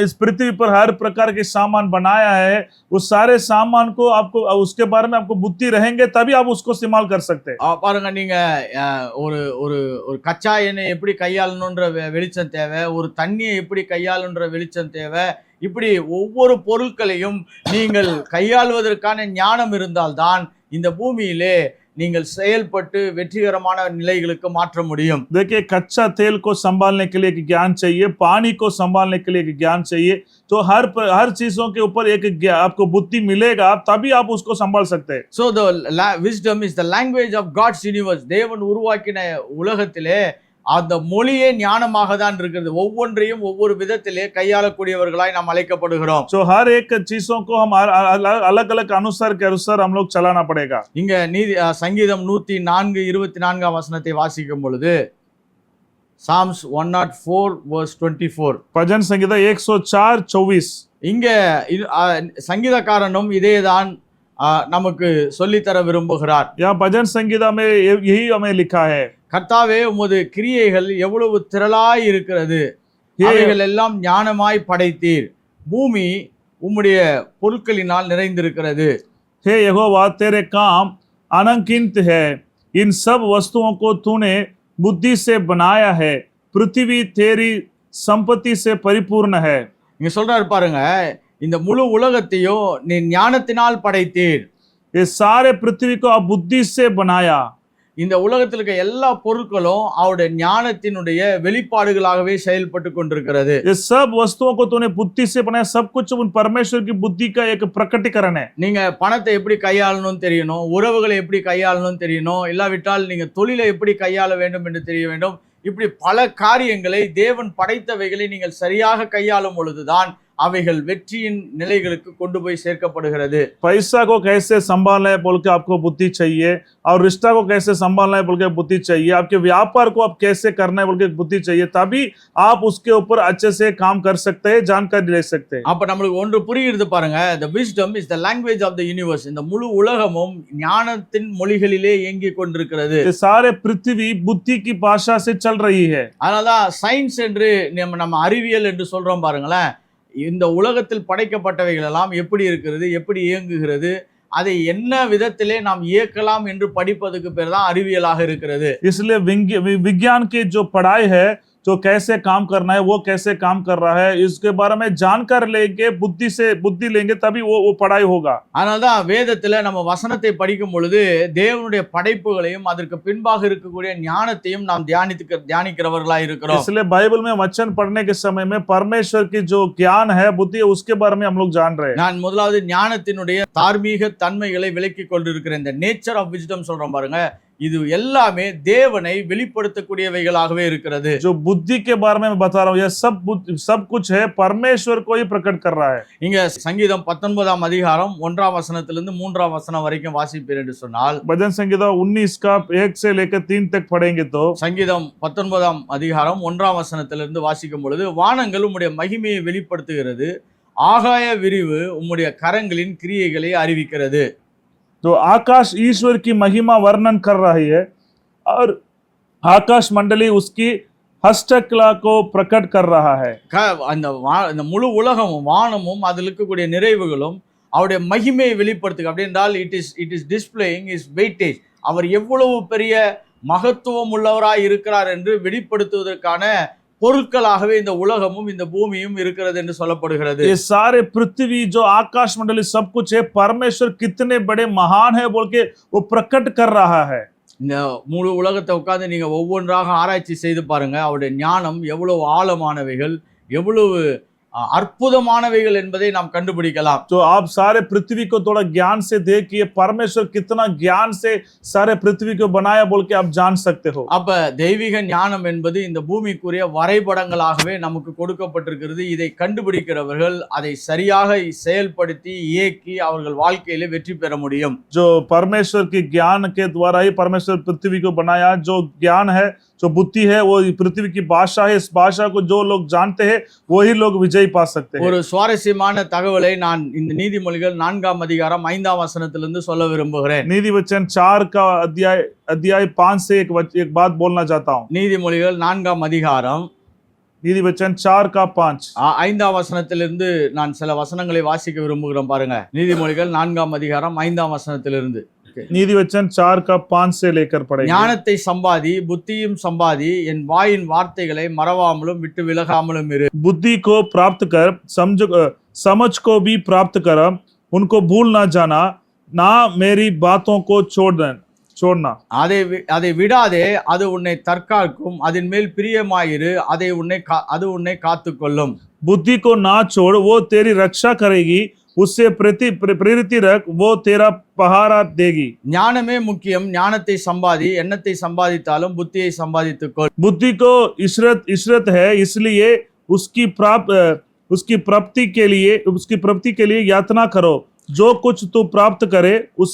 S2: इस पृथ्वी पर हर प्रकार के सामान बनाया है, उस सारे सामान को आपको उसके बारे में आपको बुद्धि रहेंगे तभी आप उसको इस्तेमाल कर सकते हैं।
S1: பாருங்க, நீங்க ஒரு ஒரு ஒரு கச்சா எண்ணெய் எப்படி கையாளணும்ன்ற வெளிச்சம் தேவை, ஒரு தண்ணியை எப்படி கையாளணும்ன்ற வெளிச்சம் தேவை. இப்படி ஒவ்வொரு பொருட்களையும் நீங்கள் கையாளுவதற்கான ஞானம் இருந்தால்தான் இந்த பூமியிலே நீங்கள் செயல்பட்டு வெற்றிகரமான நிலைகளுக்கு மாற்ற முடியும்.
S2: देखिए, कच्चा तेल को संभालने के लिए एक ज्ञान चाहिए, पानी को संभालने के लिए एक ज्ञान चाहिए। तो हर चीजों के ऊपर आपको बुद्धि मिलेगा तभी आप उसको संभाल सकते हैं।
S1: So the wisdom is the language of God's universe. தேவன் உருவாக்கின உலகத்திலே அந்த மொழியே ஞானமாக தான் இருக்கிறது. ஒவ்வொன்றையும் ஒவ்வொரு விதத்திலே கையாளக்கூடியவர்களாய் நாம் அழைக்கப்படுகிறோம்.
S2: So हर एक चीजों को हम अलग अलग अनुसार के अनुसार हम लोग चलाना पड़ेगा।
S1: இங்க சங்கீதம் 104:24 வசனத்தை வாசிக்கும் பொழுது, Psalms 104 verse 24,
S2: भजन संगीता 104:24,
S1: இங்க சங்கீதக்காரனும் இதேதான் நமக்கு சொல்லித்தர விரும்புகிறார்.
S2: यहाँ भजन संगीता में यही हमें लिखा है,
S1: கர்த்தாவே உமது கிரியைகள் எவ்வளவு திரளாய் இருக்கிறது, அவைகள் எல்லாம் ஞானமாய் படைத்தீர், பூமி உம்முடைய பொருட்களினால் நிறைந்திருக்கிறது.
S2: हे यहोवा, तेरे काम अनगिनत है, इन सब वस्तुओं को तूने बुद्धि से बनाया है, पृथ्वी तेरी संपत्ति से परिपूर्ण है।
S1: இங்க சொல்றாரு பாருங்க, இந்த முழு உலகத்தையும் நீ ஞானத்தினால் படைத்தீர்.
S2: ये सारे पृथ्वी को आप बुद्धि से बनाया।
S1: இந்த உலகத்தில் இருக்க எல்லா பொருட்களும் அவருடைய ஞானத்தினுடைய வெளிப்பாடுகளாகவே செயல்பட்டு கொண்டிருக்கிறது.
S2: ये सब वस्तुओं को तूने बुद्धि से बनाया, सब कुछ उन परमेश्वर की बुद्धि का एक प्रकटीकरण है।
S1: நீங்க பணத்தை எப்படி கையாளணும்னு தெரியணும், உறவுகளை எப்படி கையாளணும்னு தெரியணும், இல்லாவிட்டால் நீங்க தொழிலை எப்படி கையாள வேண்டும் என்று தெரிய வேண்டும். இப்படி பல காரியங்களை தேவன் படைத்தவைகளை நீங்கள் சரியாக கையாளும் பொழுதுதான் அவைகள் வெற்றியின் நிலைகளுக்கு கொண்டு போய் சேர்க்கப்படுகிறது.
S2: पैसा को कैसे संभालना है बोल के आपको बुद्धि चाहिए, और रिश्ता को कैसे संभालना है बोल के बुद्धि चाहिए, आपके व्यापार को आप कैसे करना है बोल के बुद्धि चाहिए, तभी आप उसके ऊपर अच्छे से काम कर सकते हैं, जानकारी ले सकते हैं.
S1: அப்ப நம்மளுக்கு ஒன்று புரியுது பாருங்க. the wisdom is the language of the universe. இந்த முழு உலகமும் ஞானத்தின் மொழிகளிலே இயங்கிக் கொண்டிருக்கிறது.
S2: ये सारे पृथ्वी बुद्धि की भाषा से चल रही है.
S1: அதனாலதான் சயின்ஸ் என்று நம்ம அறிவியல் என்று சொல்றோம் பாருங்களேன். இந்த உலகத்தில் படைக்கப்பட்டவைகள் எல்லாம் எப்படி இருக்கிறது, எப்படி இயங்குகிறது, அதை என்ன விதத்திலே நாம் இயக்கலாம் என்று படிப்பதுக்கு பேர் தான் அறிவியலாக இருக்கிறது.
S2: इसलिए विज्ञान की जो पढ़ाई है, जो कैसे काम करना है, वो कैसे काम कर रहा है, इसके बारे में जानकारी लेके बुद्धि लेंगे तभी वो पढ़ाई होगा.
S1: அதனால்தான் வேதத்துல நம்ம வசனத்தை படிக்கும் பொழுது தேவனுடைய படைப்புகளையும் அதற்கு பின்பாக இருக்கக்கூடிய ஞானத்தையும் நாம் தியானிக்கிறவர்களாக இருக்கிறோம்.
S2: इसलिए बाइबल में वचन पढ़ने के समय में परमेश्वर की जो ज्ञान है, बुद्धि है, उसके बारे में हम लोग जान रहे हैं.
S1: நான் முதலாவது ஞானத்தினுடைய தார்மீக தன்மைகளை விலக்கிக் கொண்டிருக்கிறேன். இந்த நேச்சர் ஆஃப் விஸ்டம் சொல்றோம் பாருங்க. இது எல்லாமே தேவனை வெளிப்படுத்தக்கூடியவைகளாகவே இருக்கிறது.
S2: जो बुद्धि के बारे में मैं बता रहा हूँ, यह सब कुछ है परमेश्वर को ही प्रकट कर रहा है.
S1: இங்க சங்கீதம் 19ஆம் அதிகாரம் 1ஆம் வசனத்திலிருந்து 3ஆம் வசனம் வரைக்கும் வாசிப்பீர் என்று சொன்னால்,
S2: भजन संहिता 19 का 1 से लेकर 3 तक पढ़ेंगे तो
S1: சங்கீதம் 19ஆம் அதிகாரம் 1ஆம் வசனத்திலிருந்து வாசிக்கும் பொழுது, வானங்கள் உம்முடைய மகிமையை வெளிப்படுத்துகிறது, ஆகாய விரிவு உம்முடைய கரங்களின் கிரியைகளை அறிவிக்கிறது.
S2: तो आकाश ईश्वर की महिमा वर्णन कर रही है, और आकाश मंडली उसकी हस्तकला को प्रकट कर रहा है.
S1: அந்த முழு உலகமும் வானமும் அதில் இருக்கக்கூடிய நிறைவுகளும் அவருடைய மகிமையை வெளிப்படுத்துக. அப்படி என்றால் it is displaying is weightage. அவர் எவ்வளவு பெரிய மகத்துவம் உள்ளவராய் இருக்கிறார் என்று வெளிப்படுத்துவதற்கான பொருட்களாகவே இந்த உலகமும் இந்த பூமியும் இருக்கிறது என்று சொல்லப்படுகிறது.
S2: ये सारे पृथ्वी जो आकाश मंडली सब कुछ है, परमेश्वर कितने बड़े महान है बोल के वो प्रकट कर रहा है.
S1: இந்த முழு உலகத்தை உட்கார்ந்து நீங்க ஒவ்வொன்றாக ஆராய்ச்சி செய்து பாருங்க. அவருடைய ஞானம் எவ்வளவு ஆழமானவைகள், எவ்வளவு அற்புதமானவைகள் என்பதை நாம் கண்டுபிடிக்கலாம்.
S2: तो आप सारे पृथ्वी को थोड़ा ज्ञान से देखिए, परमेश्वर कितना ज्ञान से सारे पृथ्वी को बनाया बोल के आप जान सकते हो.
S1: அப்ப தெய்வீக ஞானம் என்பது இந்த பூமிக்குரிய வரைபடங்களாகவே நமக்கு கொடுக்கப்பட்டிருக்கிறது. இதை கண்டுபிடிக்கிறவர்கள் அதை சரியாக செயல்படுத்தி இயக்கி அவர்கள் வாழ்க்கையில வெற்றி பெற முடியும்.
S2: जो परमेश्वर के ज्ञान के द्वारा ही परमेश्वर पृथ्वी को बनाया, जो ज्ञान है, जो बुद्धि है, वो पृथ्वी की भाषा है. इस भाषा को जो लोग जानते हैं वही लोग विजय पा सकते हैं.
S1: ஒரு சுவாரஸ்யமான தகவலை நான் இந்த நீதிமொழிகள் 4ஆம் அதிகாரம் 5ஆம் வசனத்திலிருந்து சொல்ல விரும்புகிறேன்.
S2: नीति वचन 4 का अध्याय 5 से एक बात बोलना चाहता हूँ.
S1: நீதிமொழிகள் 4ஆம் அதிகாரம்
S2: नीति वचन 4 का 5
S1: 5ஆம் வசனத்திலிருந்து நான் சில வசனங்களை வாசிக்க விரும்புகிறேன் பாருங்க. நீதிமொழிகள் 4ஆம் அதிகாரம் 5ஆம் வசனத்திலிருந்து.
S2: नीति वचन 4 का 5 से लेकर पढ़ेंगे.
S1: ஞானத்தை சம்பாதி, புத்தியும் சம்பாதி, என் வாயின் வார்த்தைகளை மறவாமலும் விட்டு விலகாமலும் இரு.
S2: बुद्धि को प्राप्त कर, समझ को भी प्राप्त कर, उनको भूल ना जाना, ना मेरी बातों को छोड़ना.
S1: அதை விடாதே, அது உன்னை தற்காக்கும், அதன் மேல் பிரியமாயிரு, அது உன்னை காத்துக்கொள்ளும்.
S2: बुद्धि को ना छोड़, वो तेरी रक्षा करेगी, उससे प्रेरित रख, वो तेरा पहारा देगी.
S1: ஞானமே முக்கியம். ஞானத்தை சம்பாதி, எண்ணத்தை சம்பாதித்தாலும் புத்தியை சம்பாதித்துக்கொள்.
S2: बुद्धि को इशरत है, इसलिए उसकी प्राप्ति के लिए यातना करो. जो कुछ तू प्राप्त करे उस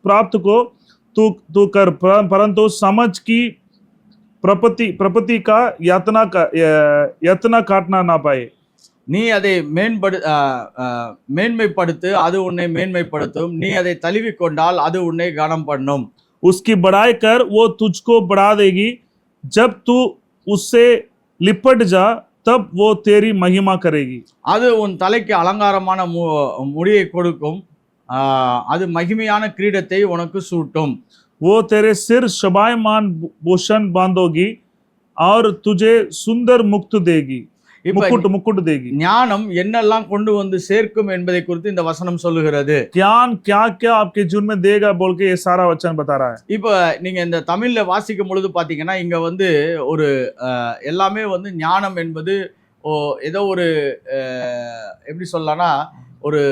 S2: प्राप्त को तू कर, परंतु समझ की प्रपत्ति का यातना काटना ना पाए.
S1: நீ அதை மேன்மைப்படுத்து, அது உன்னை மேன்மைப்படுத்தும். நீ அதை தழுவிக்கொண்டால் அது உன்னை கனம் பண்ணும்.
S2: उसकी बढ़ाई कर, वो तुझको बढ़ा देगी. जब तू उससे लिपट जा, तब वो तेरी महिमा करेगी.
S1: அது உன் தலைக்கு அலங்காரமான முடியை கொடுக்கும். அது மகிமையான கிரீடத்தை உனக்கு சூட்டும்.
S2: वो तेरे सिर शोभायमान भूषण बांधोगी, और तुझे सुंदर मुकुट देगी.
S1: ஞானம் என்னெல்லாம் கொண்டு வந்து சேர்க்கும் என்பதை குறித்து இந்த வசனம் சொல்லுகிறது.
S2: ज्ञान क्या क्या आपके जीवन में देगा बोल के ये सारा वचन बता रहा है.
S1: இப்ப நீங்க இந்த தமிழ்ல வாசிக்கும் பொழுது பாத்தீங்கன்னா, இங்க வந்து ஒரு எல்லாமே வந்து ஞானம் என்பது ஏதோ ஒரு எப்படி சொல்லலாம்னா ஒரு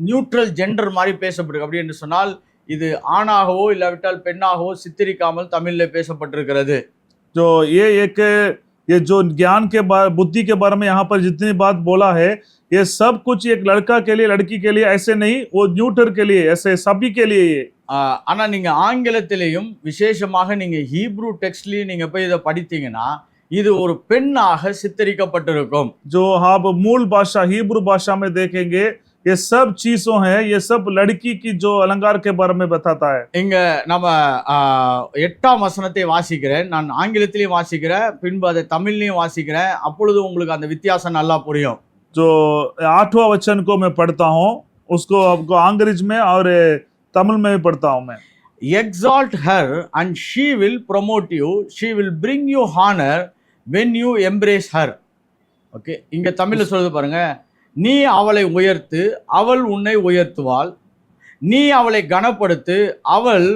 S1: நியூட்ரல் ஜெண்டர் மாதிரி பேசப்படுது. அப்படி என்று சொன்னால் இது ஆணாகவோ இல்லாவிட்டால் பெண்ணாகவோ சித்தரிக்காமல் தமிழ்ல பேசப்பட்டிருக்கிறது.
S2: जो ये एक ये जो ज्ञान के बुद्धि के बारे में यहाँ पर जितनी बात बोला है, ये सब कुछ एक लड़का के लिए लड़की के लिए ऐसे नहीं, वो न्यूटर के लिए, ऐसे सभी के लिए ये।
S1: ஆனா நீங்க ஆங்கிலத்திலேயும் விசேஷமாக நீங்க ஹீப்ரூ டெக்ஸ்ட்லயும் நீங்க போய் இதை படித்தீங்கன்னா இது ஒரு பெண்ணாக சித்தரிக்கப்பட்டிருக்கும்.
S2: जो आप मूल भाषा हिब्रू भाषा में देखेंगे, ये सब चीजों है, ये सब लड़की की जो अलंकार के बारे में बताता है।
S1: இங்க நம்ம 8ஆம் வசனத்தை வாசிக்கிறேன். நான் ஆங்கிலத்திலையும் வாசிக்கிறேன், பின்பு அதை தமிழ்லையும் வாசிக்கிறேன். அப்பொழுது உங்களுக்கு அந்த வித்தியாசம் நல்லா புரியும்.
S2: जो 8वां वचन को मैं पढ़ता हूँ, उसको आपको अंग्रेजी में और तमिल में भी पढ़ता हूँ मैं।
S1: Exalt her and she will promote you, she will bring you honor when you embrace her. Okay, இங்க தமிழ்ல சொல்லுது பாருங்க, நீ அவளை உயர்த்து அவள் உன்னை உயர்த்துவாள், நீ அவளை கனப்படுத்து அவள்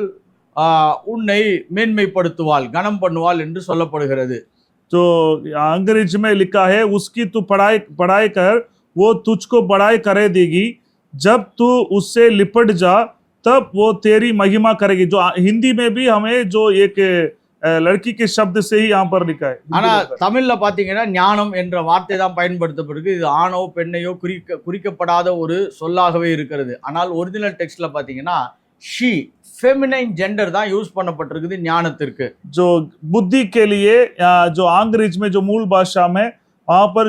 S1: உன்னை மேன்மைப்படுத்துவாள், கனம் பண்ணுவாள் என்று சொல்லப்படுகிறது.
S2: तो अंग्रेजी में लिखा है, उसकी तू पढ़ाई कर, वो तुझको बड़ाई करे देगी, जब तू उससे लिपट जा तब वो तेरी महिमा करेगी। जो हिंदी में भी हमें जो एक लड़की के शब्द से ही यहाँ पर लिखा है।
S1: ஆனா தமிழ்ல பாத்தீங்கன்னா ஞானம் என்ற வார்த்தை தான் பயன்படுத்தப்பட்டிருக்கு. இது ஆணோ பெண்ணையோ குறிக்கப்படாத ஒரு சொல்லாகவே இருக்கிறது. ஆனால் ஒரிஜினல் டெக்ஸ்ட்ல பாத்தீங்கன்னா ஷீ ஃபெமினைன் ஜெண்டர் தான் யூஸ் பண்ணப்பட்டிருக்குது ஞானத்திற்கு.
S2: जो बुद्धि के लिए जो अंग्रेजी में जो मूल भाषा में वहां पर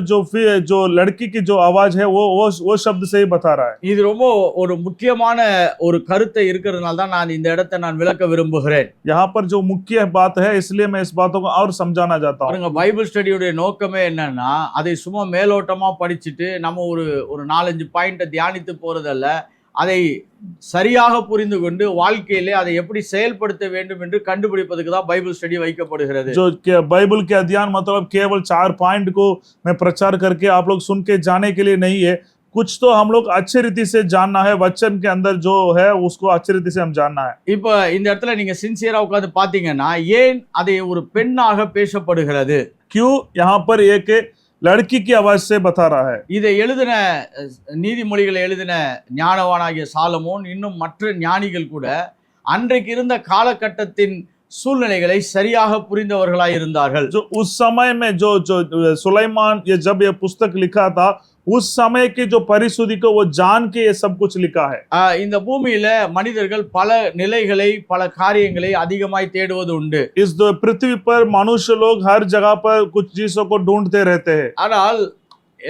S2: जो लड़की की जो आवाज है वो शब्द से ही बता रहा है।
S1: இது ரொம்ப ஒரு முக்கியமான ஒரு கருத்தை இருக்கிறதுனால தான் நான் இந்த இடத்தை நான் விளக்க விரும்புகிறேன்.
S2: यहाँ पर जो मुख्य बात है, इसलिए मैं इस बातों को और समझाना चाहता हूँ।
S1: பாருங்க, பைபிள் ஸ்டடியோட நோக்கமே என்னன்னா அதை சும்மா மேலோட்டமா படிச்சுட்டு நம்ம ஒரு 4-5 பாயிண்ட்டை தியானித்து போறதல்ல, அதை சரியாக புரிந்து கொண்டு வாழ்க்கையிலே அதை எப்படி செயல்படுத்த வேண்டும் என்று கண்டுபிடிப்பதுக்கு தான் பைபிள் ஸ்டடி வைக்கப்படுகிறது.
S2: जो बाइबल के अध्ययन मतलब केवल 4 पॉइंट को मैं प्रचार करके आप लोग सुन के जाने के लिए नहीं है, कुछ तो हम लोग अच्छे रीति से जानना है, वचन के अंदर जो है उसको अच्छे रीति से हम जानना है।
S1: இப்போ இந்த இடத்துல நீங்க சின்சியரா உட்கார்ந்து பாத்தீங்கன்னா ஏன் அதை ஒரு பெண்ணாக பேசப்படுகிறது,
S2: क्यों यहाँ पर एक लड़की की आवाज से बता रहा है।
S1: இதை எழுதின நீதிமொழிகளை எழுதின ஞானவானாகிய சாலமோன் இன்னும் மற்ற ஞானிகள் கூட அன்றைக்கு இருந்த காலகட்டத்தின் சூழ்நிலைகளை சரியாக புரிந்தவர்களாய் இருந்தார்கள்.
S2: जो उस समय में जो सुलेमान ये जब ये पुस्तक लिखा था, उस समय की जो परिस्थिति को वो जान के ये सब कुछ लिखा है।
S1: இந்த பூமியில மனிதர்கள் பல நிலைகளை பல காரியங்களை அதிகமாய் தேடுவது உண்டு.
S2: इस पृथ्वी पर मनुष्य लोग हर जगह पर कुछ चीजों को ढूंढते रहते हैं।
S1: ஆனால்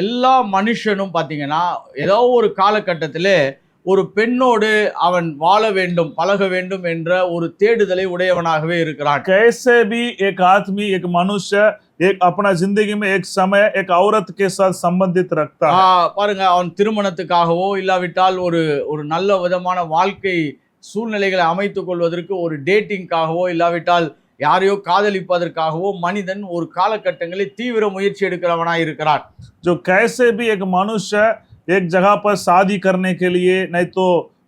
S1: எல்லா மனுஷனும் பாத்தீங்கன்னா ஏதோ ஒரு காலகட்டத்திலே ஒரு பெண்ணோடு அவன் வாழ வேண்டும் பழக வேண்டும் என்ற ஒரு தேடுதலை உடையவனாகவே இருக்கிறான்.
S2: कैसे भी एक आदमी एक मनुष्य एक अपना जिंदगी में एक समय एक औरत के साथ संबंधित रखता है।
S1: பாருங்க, அவன் திருமணத்துக்காகவோ இல்லாவிட்டால் ஒரு நல்ல விதமான வாழ்க்கை சூழ்நிலைகளை அமைத்துக் கொள்வதற்கு ஒரு டேட்டிங்காகவோ இல்லாவிட்டால் யாரையோ காதலிப்பதற்காகவோ மனிதன் ஒரு காலகட்டங்களில் தீவிர முயற்சி எடுக்கிறவனாய் இருக்கிறான்.
S2: जो कैसे भी एक मनुष्य एक जगह पर शादी करने के लिए, नहीं तो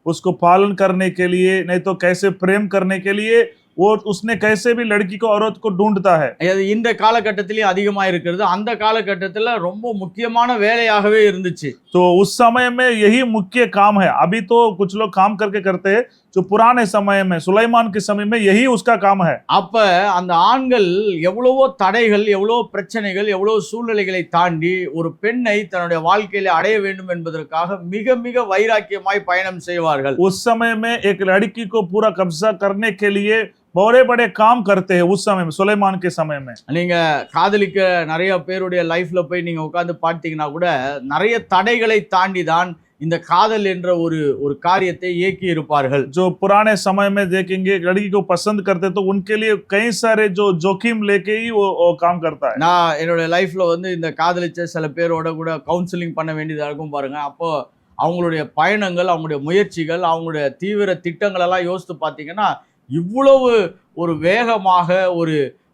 S2: उसको पालन करने के लिए, नहीं तो कैसे प्रेम करने के लिए वो उसने कैसे भी लड़की को औरत को ढूंढता है।
S1: இந்த காலகட்டத்திலேயே அதிகமா இருக்கிறது. அந்த காலகட்டத்துல ரொம்ப முக்கியமான வேலையாகவே இருந்துச்சு.
S2: तो उस समय में यही मुख्य काम है। अभी तो कुछ लोग काम करके करते हैं, जो पुराने समय में सुलेमान के समय में यही उसका काम है।
S1: அப்ப அந்த ஆண்கள் எவ்வளவோ தடைகள், எவ்வளவோ பிரச்சனைகள், எவ்வளவோ சூழ்நிலைகளை தாண்டி ஒரு பெண்ணை தன்னுடைய வாழ்க்கையில அடைய வேண்டும் என்பதற்காக மிக மிக வைராக்கியமாய் பயணம் செய்வார்கள்.
S2: उस समय में एक लड़की को पूरा कब्जा करने के लिए बड़े बड़े काम करते हैं उस समय में, सुलेमान के समय में।
S1: நீங்க காதலிக்க நிறைய பேருடைய லைஃப்ல போய் நீங்க உட்கார்ந்து பார்த்தீங்கன்னா கூட நிறைய தடைகளை தாண்டி தான் இந்த காதல் என்ற ஒரு காரியத்தை இயக்கி இருப்பார்கள்.
S2: जो पुराने समय में देखेंगे लड़की को पसंद करते तो उनके लिए कई सारे जो जोखिम लेके ही वो काम करता है।
S1: நான் என்னோட லைஃப்ல வந்து இந்த காதலிச்ச சில பேரோட கூட கவுன்சிலிங் பண்ண வேண்டியதா இருக்கும் பாருங்க. அப்போ அவங்களுடைய பயணங்கள், அவங்களுடைய முயற்சிகள், அவங்களுடைய தீவிர திட்டங்கள் எல்லாம் யோசித்து பார்த்தீங்கன்னா இவ்வளவு ஒரு வேகமாக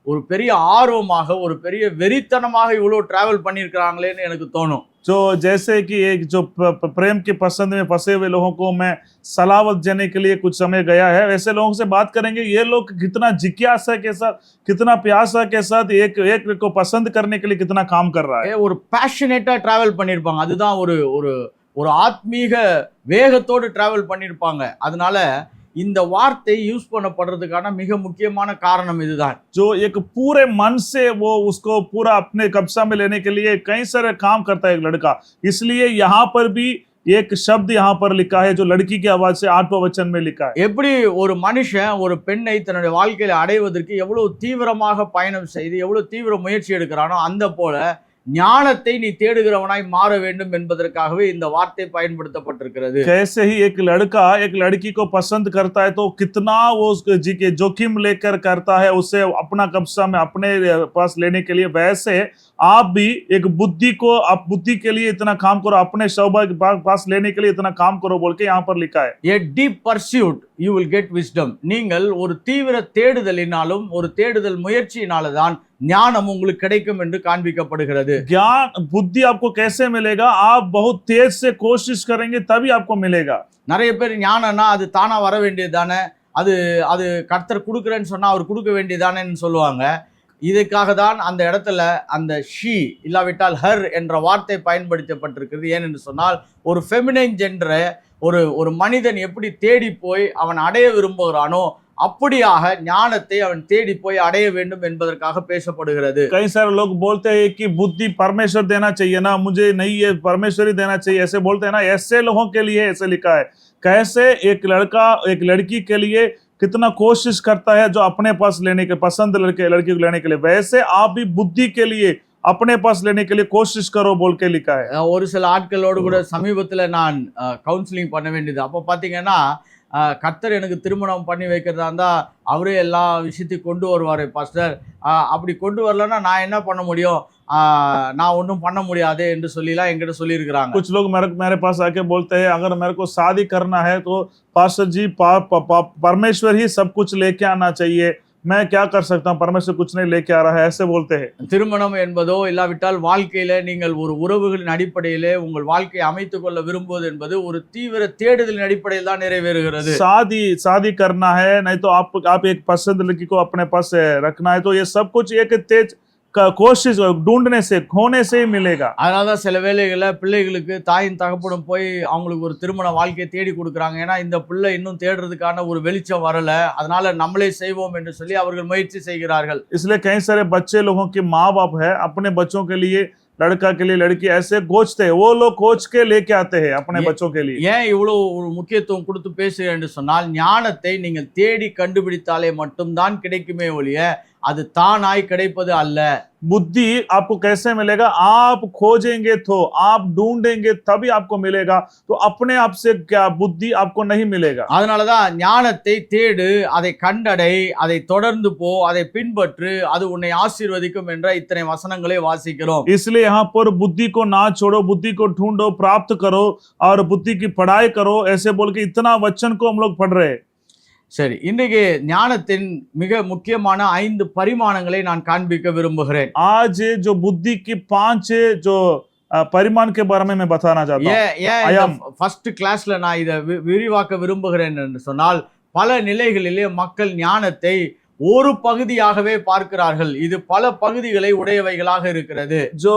S1: ஒரு பெரிய ஆர்வமாக ஒரு பெரிய வெறித்தனமாக இவ்வளவு டிராவல் பண்ணியிருக்கிறாங்களேன்னு எனக்கு தோணும்.
S2: जो जैसे कि एक जो प्रेम की पसंद में फंसे हुए लोगों को मैं सलावत देने के लिए कुछ समय गया है, वैसे लोगों से बात करेंगे। ये लोग कितना जिज्ञासा के साथ, कितना प्यासा के साथ एक को पसंद करने के लिए कितना काम कर रहा है।
S1: ஒரு பேஷனேட்டா டிராவல் பண்ணியிருப்பாங்க. அதுதான் ஒரு ஆத்மீக வேகத்தோடு டிராவல் பண்ணியிருப்பாங்க. அதனால இந்த வார்த்தை யூஸ் பண்ணப்படுறதுக்கான மிக முக்கியமான காரணம் இதுதான்.
S2: जो एक पूरे मन से वो उसको पूरा अपने कब्जा में लेने के लिए कई सारे काम करता है एक लड़का, इसलिए यहाँ पर भी एक शब्द यहाँ पर लिखा है जो लड़की की आवाज से 8वां वचन में लिखा है।
S1: எப்படி ஒரு மனுஷன் ஒரு பெண்ணை தன்னுடைய வாழ்க்கையில அடைவதற்கு எவ்வளவு தீவிரமாக பயணம் செய்து எவ்வளவு தீவிர முயற்சி எடுக்கிறானோ அந்த போல ஞானத்தை நீ தேடுகிறவனாய் மாற வேண்டும் என்பதற்காகவே இந்த வார்த்தை பயன்படுத்தப்பட்டிருக்கிறது.
S2: कैसे ही एक लड़का एक लड़की को पसंद करता है तो कितना वो उसके जी के जोखिम लेकर करता है उसे अपना कब्जा में अपने पास लेने के लिए, वैसे आप भी एक बुद्धि को आप बुद्धि के लिए इतना काम करो, अपने सौभाग्य पास लेने के लिए इतना काम करो बोल के यहाँ पर लिखा है।
S1: A deep pursuit you will get wisdom. நீங்கள் ஒரு தீவிர தேடுதலினாலும் ஒரு தேடுதல் முயற்சியினால்தான் ஞானம் உங்களுக்கு கிடைக்கும் என்று காண்பிக்கப்படுகிறது.
S2: ज्ञान बुद्धि आपको कैसे मिलेगा? आप बहुत तेज से कोशिश करेंगे तभी आपको मिलेगा।
S1: நிறைய பேர் ஞானம்னா அது தானா வர வேண்டியது தானே, அது அது கர்த்தர் கொடுக்குறேன்னு சொன்னா அவர் கொடுக்க வேண்டியதானேன்னு சொல்லுவாங்க. இதுக்காக தான் அந்த இடத்துல அந்த ஷீ இல்லாவிட்டால் ஹர் என்ற வார்த்தை பயன்படுத்தப்பட்டிருக்கிறது. ஏனென்று சொன்னால் ஒரு ஃபெமினைன் ஜெண்டரை ஒரு மனிதன் எப்படி தேடி போய் அவன் அடைய விரும்புகிறானோ அப்படியாக ஞானத்தை அவன் தேடி போய் அடைய வேண்டும் என்பதற்காக பேசப்படுகிறது.
S2: कई सारे लोग बोलते हैं कि बुद्धि परमेश्वर देना चाहिए ना, मुझे नहीं है परमेश्वर ही देना चाहिए, ऐसे बोलते हैं ना। ऐसे लोगों के लिए ऐसे लिखा है, कैसे एक लड़का एक लड़की के लिए कितना कोशिश करता है जो अपने पास लेने के पसंद लड़की को लेने के लिए, वैसे आप भी बुद्धि के लिए अपने पास लेने के लिए कोशिश करो बोल के लिखा है।
S1: ஒரு சில ஆட்களோடு கூட சமீபத்தில் நான் கவுன்சிலிங் பண்ண வேண்டியது. அப்போ பார்த்தீங்கன்னா கர்த்தர் எனக்கு திருமணம் பண்ணி வைக்கிறதா இருந்தால் அவரே எல்லா விஷயத்தையும் கொண்டு வருவார் பாஸ்டர். அப்படி கொண்டு வரலன்னா நான் என்ன பண்ண முடியும், நான் ஒன்றும் பண்ண முடியாது என்று சொல்லிலாம் என்கிட்ட சொல்லியிருக்கிறாங்க.
S2: कुछ लोग मेरे पास आके बोलते हैं अगर मेरे को शादी करना है तो पास्टर जी परमेश्वर ही सब कुछ लेके आना चाहिए, मैं क्या कर सकता हूँ, परमेश्वर कुछ नहीं लेके आ रहा है, ऐसे बोलते हैं।
S1: திருமணம் என்பதோ இல்லாவிட்டால் வாழ்க்கையில நீங்கள் ஒரு உறவுகளின் அடிப்படையிலே உங்கள் வாழ்க்கையை அமைத்துக் கொள்ள விரும்புவது என்பது ஒரு தீவிர தேடுதலின் அடிப்படையில் தான் நிறைவேறுகிறது.
S2: शादी करना है, नहीं तो आप एक पसंद लड़की को अपने पास रखना है, तो ये सब कुछ एक तेज कोशिश ढूंढने से खोने से ही मिलेगा।
S1: அதனாலதான் சில வேளைகள்ல பிள்ளைகளுக்கு தாயின் தகப்பனும் போய் அவங்களுக்கு ஒரு திருமண வாழ்க்கையை தேடி கொடுக்குறாங்க. ஏன்னா இந்த பிள்ளை இன்னும் தேடுறதுக்கான ஒரு வெளிச்சம் வரல, அதனால நம்மளே செய்வோம் என்று சொல்லி அவர்கள் முயற்சி செய்கிறார்கள்.
S2: इसलिए कई सारे बच्चे लोगों के माँ बाप है अपने बच्चों के लिए, लड़का के लिए लड़की ऐसे खोजते हैं, वो लोग खोज के लेके आते हैं अपने बच्चों के लिए।
S1: ஏன் இவ்வளவு ஒரு முக்கியத்துவம் கொடுத்து பேசுகிறேன் என்று சொன்னால் ஞானத்தை நீங்கள் தேடி கண்டுபிடித்தாலே மட்டும்தான் கிடைக்குமே ஒழிய அது தானாய் கிடைப்பது அல்ல.
S2: बुद्धि आपको कैसे मिलेगा? आप खोजेंगे तो, आप ढूंढेंगे तभी आपको मिलेगा, तो अपने आप से क्या बुद्धि आपको नहीं मिलेगा।
S1: அதனாலதான் ஞானத்தை தேடு, அதை கண்டடை, அதை தொடர்ந்து போ, அதை பின்பற்று, அது உன்னை ஆசீர்வதிக்கும் என்ற இத்தனை வசனங்களை வாசிக்கிறோம்.
S2: इसलिए यहाँ पर बुद्धि को ना छोड़ो, बुद्धि को ढूंढो, प्राप्त करो और बुद्धि की पढ़ाई करो, ऐसे बोल के इतना वचन को हम लोग पढ़ रहे हैं।
S1: சரி, இன்றைக்கு ஞானத்தின் மிக முக்கியமான 5 பரிமாணங்களை நான் காண்பிக்க விரும்புகிறேன்.
S2: आज जो बुद्धि की 5 जो परिमाण के बारे में मैं बताना चाहता हूँ।
S1: ஏன் ஃபர்ஸ்ட் கிளாஸ்ல நான் இதை விரிவாக்க விரும்புகிறேன் என்று சொன்னால் பல நிலைகளிலே மக்கள் ஞானத்தை ஒரு பகுதியாகவே பார்க்கிறார்கள். இது பல பகுதிகளை உடையவைகளாக இருக்கிறது.
S2: जो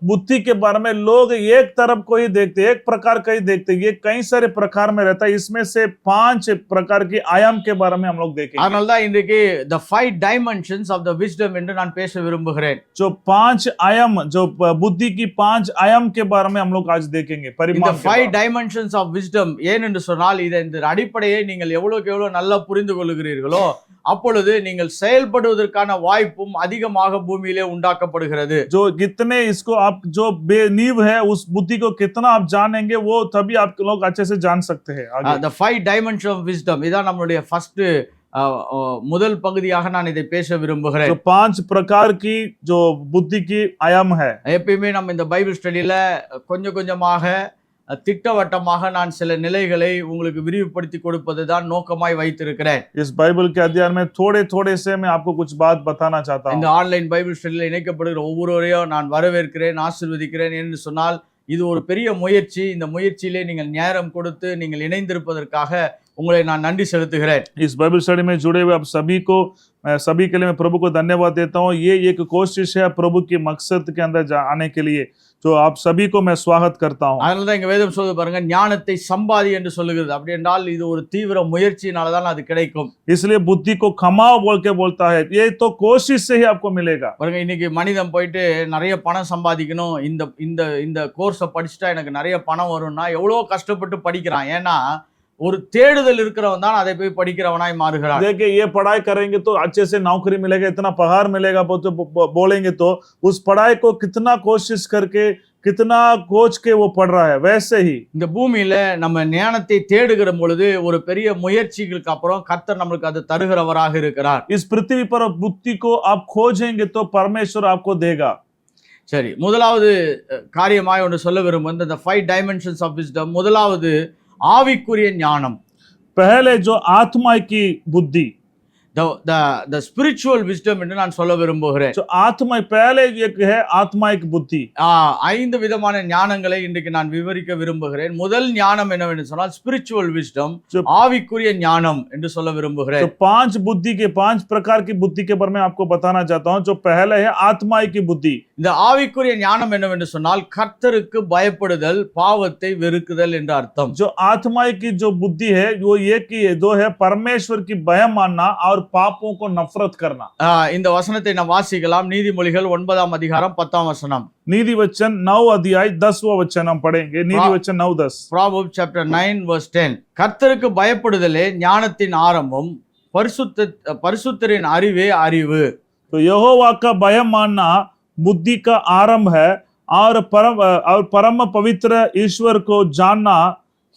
S2: बुद्धि के बारे में लोग एक तरफ को ही देखते, एक प्रकार का ही देखते, ये कई सारे प्रकार में रहता है। इसमें से 5 प्रकार की आयाम के बारे में हम लोग देखेंगे।
S1: அதனால தான் இன்றைக்கு the 5 dimensions of the wisdom என்று நான் பேச விரும்புகிறேன்.
S2: जो 5 आयाम, जो बुद्धि की 5 आयाम के बारे में हम लोग आज देखेंगे।
S1: இந்த 5 dimensions of wisdom ஏனென்று சொன்னால் இந்த அடிப்படையை நீங்கள் எவ்வளவுக்கு எவ்வளவு நல்லா புரிந்து கொள்கிறீர்களோ அப்பொழுது நீங்கள் செயல்படுவதற்கான வாய்ப்பும் அதிகமாக பூமியிலே உண்டாக்கப்படுகிறது.
S2: जो कितने इसको आप जो नींव है उस बुद्धि को कितना आप जानेंगे वो तभी आप लोग अच्छे से जान सकते हैं आगे।
S1: the 5 dimensions of wisdom இதான் நம்மளுடைய ஃபர்ஸ்ட் முதல் பகுதியாக நான் இதை பேச விரும்புகிறேன்.
S2: जो 5 प्रकार की जो बुद्धि की आयाम है।
S1: எப்பயுமே நம்ம இந்த பைபிள் ஸ்டடியில கொஞ்சம் கொஞ்சமாக திட்டவட்டமாக நான் சில நிலைகளை உங்களுக்கு விரிவுபடுத்தி கொடுப்பது தான் நோக்கமாய் வைத்திருக்கிறேன்.
S2: इस बाइबल के अध्ययन में थोड़े थोड़े से मैं आपको कुछ बात बताना चाहता हूं।
S1: இந்த ஆன்லைன் பைபிள் ஸ்டடியில இணைக்கப்படுகிற ஒவ்வொருவரையும் நான் வரவேற்கிறேன், ஆசீர்வதிக்கிறேன். என்று சொன்னால் இது ஒரு பெரிய முயற்சி. இந்த முயற்சியிலே நீங்கள் நேரம் கொடுத்து நீங்கள் இணைந்திருப்பதற்காக உங்களை நான் நன்றி செலுத்துகிறேன்.
S2: इस बाइबल स्टडी में जुड़े हुए आप सभी को मैं सभी के लिए मैं प्रभु को धन्यवाद देता हूँ। ये एक कोशिश है प्रभु के मकसद के अंदर आने के लिए, जो आप सभी को मैं स्वागत करता हूँ।
S1: அதனால தான் இங்க வேதம் சொல்லுது பாருங்க, ஞானத்தை சம்பாதி என்று சொல்லுகிறது. அப்படி என்றால் இது ஒரு தீவிர முயற்சியினால தான் அது கிடைக்கும்.
S2: इसलिए बुद्धि को कमाओ बोल के बोलता है, ये तो कोशिश से ही आपको मिलेगा।
S1: பாருங்க, இன்னைக்கு மனிதன் போயிட்டு நிறைய பணம் சம்பாதிக்கணும், இந்த இந்த இந்த கோர்ஸை படிச்சுட்டா எனக்கு நிறைய பணம் வரும்னா எவ்வளோ கஷ்டப்பட்டு படிக்கிறான். ஏன்னா ஒரு தேடுதல் இருக்கிறவன் தான் அதை போய் படிக்கிறவனாய் மாறுகிறான்.
S2: देखिए ये पढ़ाई करेंगे तो अच्छे से नौकरी मिलेगा, इतना पगार मिलेगा बोलेंगे तो उस पढ़ाई को कितना कोशिश करके कितना खोज के वो पढ़ रहा है। वैसे ही
S1: இந்த பூமியில நம்ம ஞானத்தை தேடுகிற பொழுது ஒரு பெரிய முயற்சிகளுக்கு அப்புறம் கர்த்தர் நம்மளுக்கு அது தருகிறவராக இருக்கிறார்.
S2: इस पृथ्वी पर बुद्धि को आप खोजेंगे तो परमेश्वर आपको देगा।
S1: சரி, முதலாவது காரியமாய் ஒன்று சொல்ல விரும்புவது இந்த 5 dimensions of wisdom. முதலாவது ஆவிக்குரிய ஞானம்.
S2: पहले जो आत्मा की बुद्धि,
S1: the spiritual wisdom என்று நான் சொல்ல விரும்புகிறேன்.
S2: जो आत्मा पहले एक है आत्माइक बुद्धि।
S1: 5 விதமான ஞானங்களை இன்றைக்கு நான் விவரிக்க விரும்புகிறேன். முதல் ஞானம் என்னவென்று சொன்னால் spiritual wisdom, ஆவிக்குரிய ஞானம் என்று சொல்ல விரும்புகிறேன்.
S2: तो 5 बुद्धि के 5 प्रकार की बुद्धि के बारे में आपको बताना चाहता हूं। जो पहले है आत्माइक बुद्धि।
S1: இந்த ஆவிக்குரிய ஞானம் என்னவென்று சொன்னால் கர்த்தருக்கு பயப்படுதல், பாவத்தை வெறுக்குதல் என்ற அர்த்தம்.
S2: जो आत्माइक की जो बुद्धि है वो एक ही है, दो है परमेश्वर की भय मानना और पापों को नफरत करना।
S1: இந்த வசனத்தை நாம் வாசிக்கலாம். நீதிமொழிகள் 9ஆம் அதிகாரம் 10ஆம் வசனம்.
S2: नीति वचन 9 अध्याय 10वां वचन हम पढ़ेंगे। नीति वचन 9:10।
S1: Proverbs chapter 9 verse 10. கர்த்தருக்கு பயப்படுதலே ஞானத்தின் ஆரம்பம், பரிசுத்தரின் அறிவே அறிவு.
S2: तो यहोवा का भय मानना बुद्धि का आरंभ है और परम पवित्र ईश्वर को जानना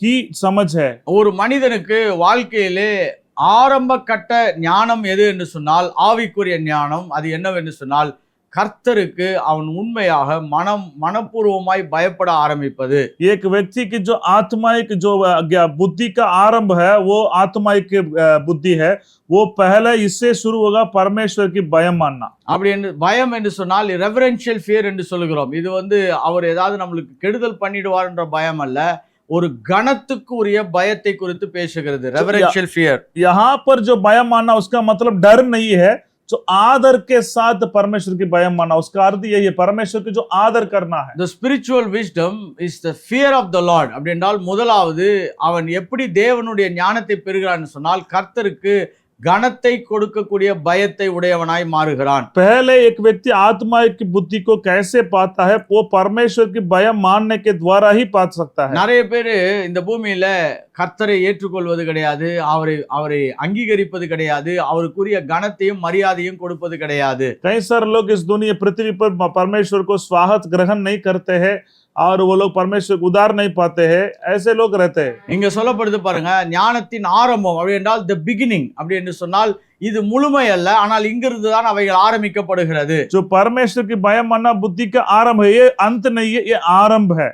S2: ही समझ है।
S1: ஒரு மனிதனுக்கு வாழ்க்கையிலே ஆரம்ப கட்ட ஞானம் எது என்று சொன்னால் ஆவிக்குரிய ஞானம். அது என்னவென்று சொன்னால் கர்த்தருக்கு அவன் உண்மையாக மனப்பூர்வமாய் பயப்பட ஆரம்பிப்பது.
S2: एक व्यक्ति की जो आत्माइक जो बुद्धि का आरंभ है वो आत्माइक बुद्धि है। वो पहले इससे शुरू होगा परमेश्वर की भय मानना।
S1: அப்படி என்று பயம் என்று சொன்னால் ரெவரன்ஷியல் ஃபியர் என்று சொல்லுகிறோம். இது அவர் ஏதாவது நம்மளுக்கு கெடுதல் பண்ணிடுவார் என்ற பயம் அல்ல, ஒரு கணத்துக்கு உரிய பயத்தை குறித்து பேசுகிறது. Reverential fear.
S2: यहाँ पर जो भय मानना उसका मतलब डर नहीं है, जो आदर के साथ परमेश्वर की भय मानना, उसका अर्थ यही है परमेश्वर की जो आदर करना है।
S1: The spiritual wisdom is the fear of the Lord. அப்படி என்றால் முதலாவது அவன் எப்படி தேவனுடைய ஞானத்தை பெறுகிறான்னு சொன்னால் கர்த்தருக்கு கனத்தை கொடுக்கக்கூடிய பயத்தை உடையவனாய் மாறுகிறான்.
S2: पहले एक व्यक्ति आत्मा की बुद्धि को कैसे पाता है, वो परमेश्वर की भय मानने के द्वारा ही पा सकता है।
S1: நிறைய பேர் இந்த பூமியில கர்த்தரை ஏற்றுக்கொள்வது கிடையாது, அவரை அங்கீகரிப்பது கிடையாது, அவருக்குரிய கனத்தையும் மரியாதையும் கொடுப்பது கிடையாது.
S2: कई सारे लोग इस दुनिया पृथ्वी पर परमेश्वर को स्वागत ग्रहण नहीं करते हैं और वो लोग परमेश्वर उदार नहीं पाते हैं, ऐसे लोग रहते हैं।
S1: இங்க சொல்லப்படுது பாருங்க, ஞானத்தின் ஆரம்பம் அப்படி என்றால் the beginning அப்படி என்று சொன்னால் இது முழுமை அல்ல, ஆனால் இங்கிருந்து தான் அவைகள் ஆரம்பிக்கப்படுகிறது.
S2: जो परमेश्वर की भय मानना बुद्धि का आरंभ है, ये अंत नहीं है, ये आरंभ है।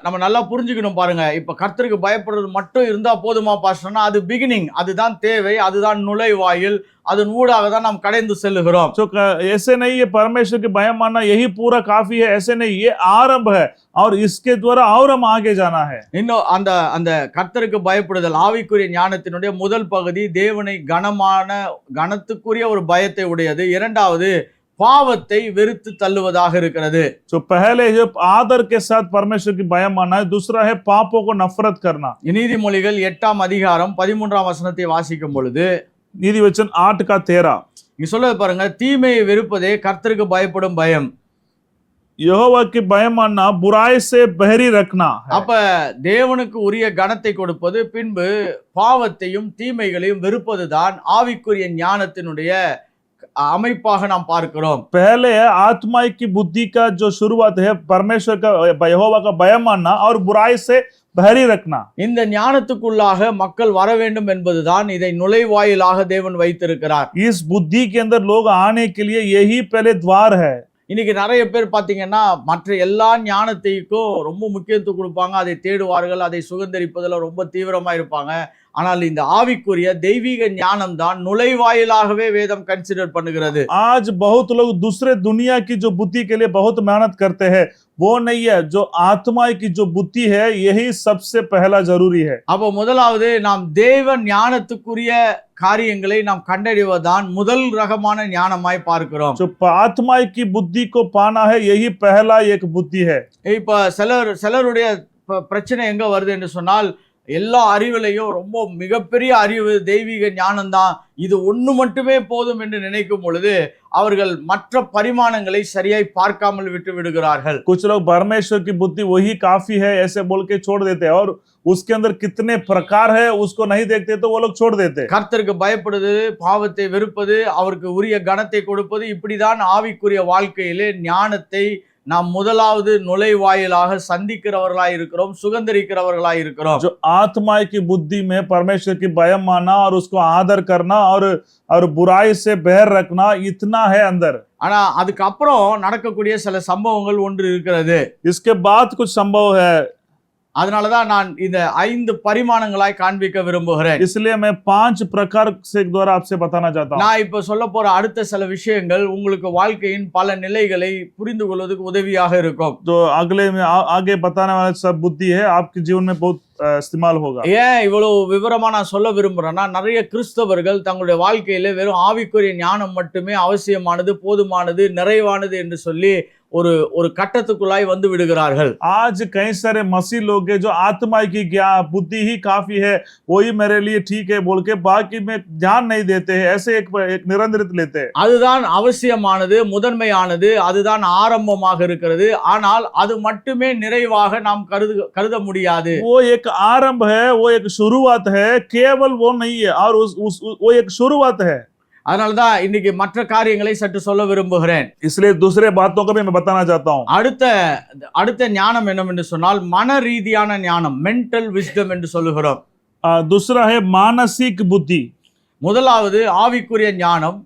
S1: நம்ம நல்லா புரிஞ்சுக்கணும் பாருங்க. இப்ப கர்த்தருக்கு பயப்படுறது மட்டும் இருந்தா போதுமா பாஸ்டர்னா, அது பிகினிங், அதுதான் தேவை, அதுதான் நுழைவாயில், அதன் ஊடாக தான் நாம் கடந்து செல்லுகிறோம்.
S2: तो ऐसे नहीं है परमेश्वर की भय मानना यही पूरा काफी है, ऐसे नहीं, ये आरंभ है और इसके द्वारा और हम आगे जाना है।
S1: இன்னும் அந்த கர்த்தருக்கு பயப்படுதல் ஆவிக்குரிய ஞானத்தினுடைய முதல் பகுதி தேவனை கனத்துக்குரிய ஒரு பயத்தை உடையது. இரண்டாவது பாவத்தை வெறுத்து தள்ளுவதாக இருக்கிறது.
S2: तो पहले जो आदर के साथ परमेश्वर की भय मानना है, दूसरा है पापों को नफरत करना।
S1: நீதிமொழிகள் 8ஆம் அதிகாரம் 13ஆம் வசனத்தை வாசிக்கும் பொழுது
S2: नीति वचन 8:13
S1: இங்க சொல்றது பாருங்க, தீமையை வெறுப்பதே கர்த்தருக்கு பயப்படும் பயம்.
S2: यहोवा की भय मानना बुराई से बहरी रखना है।
S1: அப்ப தேவனுக்கு உரிய கனத்தை கொடுப்பது, பின்பு பாவத்தையும் தீமைகளையும் வெறுப்பதுதான் ஆவிக்குரிய ஞானத்தினுடைய அமைப்பாக நாம் பார்க்கிறோம்.
S2: पहले आत्मा की बुद्धि का जो शुरुआत है परमेश्वर का यहोवा का भय मानना और बुराई से बहरी रखना।
S1: இந்த ஞானத்துக்குள்ளாக மக்கள் வர வேண்டும் என்பதுதான் இதை நுழைவாயிலாக தேவன் வைத்திருக்கிறார்.
S2: इस बुद्धि के अंदर लोग आने के लिए यही पहले द्वार है।
S1: இன்னைக்கு நிறைய பேர் பாத்தீங்கன்னா மற்ற எல்லா ஞானத்தையும் ரொம்ப முக்கியத்துவம் கொடுப்பாங்க, அதை தேடுவார்கள், அதை சுகந்தரிப்பதில் ரொம்ப தீவிரமா இருப்பாங்க. ஆனால் இந்த ஆவிக்குரிய தெய்வீக ஞானம் தான் நுழைவாயிலாகவே வேதம் கன்சிடர் பண்ணுகிறது.
S2: आज बहुत लोग दूसरे दुनिया की जो बुद्धि के लिए बहुत मेहनत करते हैं, वो नहीं है. जो आत्मा की जो बुद्धि है यही सबसे पहला जरूरी है.
S1: அப்போ முதலாவது நாம் தேவ ஞானத்துக்குரிய காரியங்களை நாம் கண்டறிவதுதான் முதல் ரகமான ஞானமாய் பார்க்கிறோம்.
S2: जो आत्मा की बुद्धि को पाना है यही पहला एक बुद्धि है.
S1: இப்ப சிலருடைய பிரச்சனை எங்க வருது என்று சொன்னால், எல்லா அறிவிலையும் ரொம்ப மிகப்பெரிய அறிவு தெய்வீக ஞானம் தான், இது ஒண்ணு மட்டுமே போதும் என்று நினைக்கும் பொழுது அவர்கள் மற்ற பரிமாணங்களை சரியாய் பார்க்காமல் விட்டு விடுகிறார்கள்.
S2: कुछ लोग परमेश्वर की बुद्धि वही काफी है ऐसे बोल के छोड़ देते हैं और उसके अंदर कितने प्रकार है उसको नहीं देखते तो वो लोग छोड़ देते हैं.
S1: கர்த்தருக்கு பயப்படுவது, பாவத்தை வெறுப்பது, அவருக்கு உரிய கனத்தை கொடுப்பது, இப்படிதான் ஆவிக்குரிய வாழ்க்கையிலே ஞானத்தை நாம் முதலாவது நுழைவாயிலாக சந்திக்கிறவர்களாய் இருக்கிறோம், சுகந்தரிக்கிறவர்களாய் இருக்கிறோம்.
S2: जो आत्मा की बुद्धि में परमेश्वर की भय मानना और उसको आदर करना और बुराई से बहर रखना इतना है अंदर.
S1: ஆனா அதுக்கு அப்புறம் நடக்கக்கூடிய சில சம்பவங்கள் ஒன்று இருக்கிறது.
S2: इसके बाद कुछ संभव है.
S1: அதனாலதான் நான் இந்த 5 பரிமாணங்களாய் காண்பிக்க விரும்புகிறேன்.
S2: इसलिए मैं 5 प्रकार से द्वारा आपसे बताना चाहता हूं.
S1: நான் இப்ப சொல்ல போற அடுத்த சில விஷயங்கள் உங்களுக்கு வாழ்க்கையின் பல நிலைகளை புரிந்து கொள்வதற்கு உதவியாக இருக்கும்.
S2: तो अगले में आगे बताने वाला सब बुद्धि है आपके जीवन में बहुत इस्तेमाल होगा.
S1: ஏன் இவ்வளவு விவரமா நான் சொல்ல விரும்புறேன்னா, நிறைய கிறிஸ்தவர்கள் தங்களுடைய வாழ்க்கையில வெறும் ஆவிக்குரிய ஞானம் மட்டுமே அவசியமானது, போதுமானது, நிறைவானது என்று சொல்லி ஒரு கட்டத்துக்குள்ளாய் வந்து விடுகிறார்கள்.
S2: आज कई सारे मसीह लोग हैं जो आत्मा की बुद्धि ही काफी है, वही मेरे लिए ठीक है बोल के बाकी में ध्यान नहीं देते हैं, ऐसे एक निरंतरित लेते हैं.
S1: அதுதான் அவசியமானது, முதன்மையானது, அதுதான் ஆரம்பமாக இருக்கிறது. ஆனால் அது மட்டுமே நிறைவாக நாம் கருத முடியாது.
S2: वो एक आरंभ है, वो एक शुरुआत है, केवल वो नहीं है और वो एक शुरुआत है.
S1: அதனாலதான் இன்னைக்கு மற்ற காரியங்களை சற்று சொல்ல விரும்புகிறேன்.
S2: इसलिए दूसरे बातों को भी मैं बताना चाहता हूं.
S1: அடுத்த ஞானம் என்னவென்று சொன்னால் மன ரீதியான ஞானம், மென்டல் விஸ்டம் என்று சொல்லுகிறோம்.
S2: दूसरा है मानसिक बुद्धि.
S1: முதலாவது ஆவிக்குரிய ஞானம்,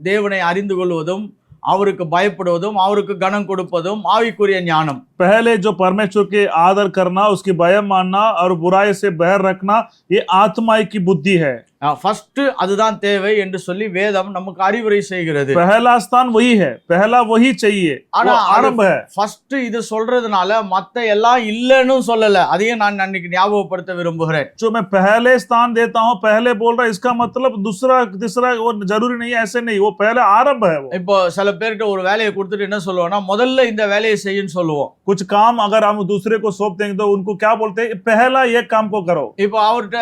S1: தேவனை அறிந்து கொள்வதும், அவருக்கு பயப்படுவதும், அவருக்கு கனம் கொடுப்பதும் ஆவிக்குரிய ஞானம்.
S2: पहले जो परमेश्वर के आदर करना, उसकी भय मानना और बुराई से बहर रखना, ये आत्मा की बुद्धि है.
S1: ஃபர்ஸ்ட் அதுதான் தேவை என்று சொல்லி வேதம் நமக்கு அறிவுரை செய்கிறது.
S2: पहला स्थान वही है, पहला वही चाहिए,
S1: ஆனா
S2: आरंभ है.
S1: ஃபர்ஸ்ட் இது சொல்றதுனால மத்த எல்லாம் இல்லன்னு சொல்லல, அதையும் நான் அன்னைக்கு ஞாபகப்படுத்த விரும்புகிறேன்.
S2: जो मैं पहले स्थान देता हूं, पहले बोल रहा, इसका मतलब दूसरा तीसरा वो जरूरी नहीं है, ऐसे नहीं, वो पहला आरंभ है. वो
S1: இப்போ சில பேர்கிட்ட ஒரு வேலையை கொடுத்துட்டு என்ன சொல்லுவோம்னா, முதல்ல இந்த வேலையை செய்யுன்னு சொல்லுவோம்.
S2: कुछ काम अगर हम दूसरे को सौंप देंगे तो उनको क्या बोलते हैं, पहला ये काम को करो.
S1: இப்போ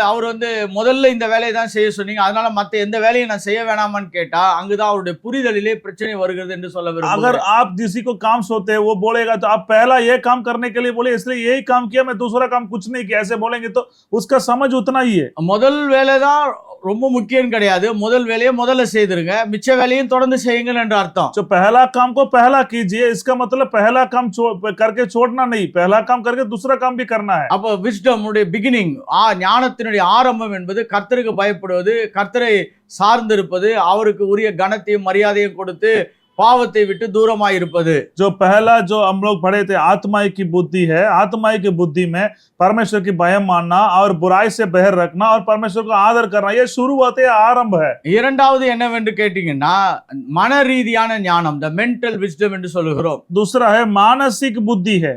S1: அவர் வந்து முதல்ல இந்த வேலையை தான் செய்ய சொன்னீங்க, அதனால மத்த எந்த வேலையை நான் செய்ய வேணாமான்னு கேட்டா அங்குதான் அவருடைய புரிதலிலே பிரச்சனை வருகிறது என்று சொல்ல விரும்புகிறேன்.
S2: अगर आप किसी को काम सौंपते हैं, वो बोलेगा तो आप पहला ये काम करने के लिए बोले, इसलिए यही काम किया, मैं दूसरा काम कुछ नहीं किया, ऐसे बोलेंगे तो उसका समझ उतना ही है.
S1: முதல் வேலை தான் ரொம்ப முக்கியம் கிடையாது, முதல் வேலையை முதல்ல செய்திருங்க, மிச்ச வேலையும் தொடர்ந்து செய்யுங்க என்ற அர்த்தம்.
S2: जो पहला काम को पहला कीजिए, इसका मतलब पहला काम करके छोड़ना नहीं, पहला काम करके दूसरा काम भी करना है.
S1: அப்ப விஸ்டம் உடைய பிகினிங், ஞானத்தினுடைய ஆரம்பம் என்பது கர்த்தருக்கு பயப்படுவது, கர்த்தரை சார்ந்திருப்பது, அவருக்கு உரிய கனத்தையும் மரியாதையும் கொடுத்து பாவத்தை விட்டு தூரமாய் இருப்பது.
S2: जो पहला जो हम लोग पढ़े थे आत्मा की बुद्धि है, आत्मा की बुद्धि में परमेश्वर की भय मानना और बुराई से बहर रखना और परमेश्वर को आदर करना, ये शुरुआत है, आरंभ है.
S1: இரண்டாவது என்னவென்று கேட்டீங்கன்னா மன ரீதியான ஞானம், த மென்டல் விஸ்டம் என்று சொல்லுகிறோம்.
S2: दूसरा है मानसिक बुद्धि है.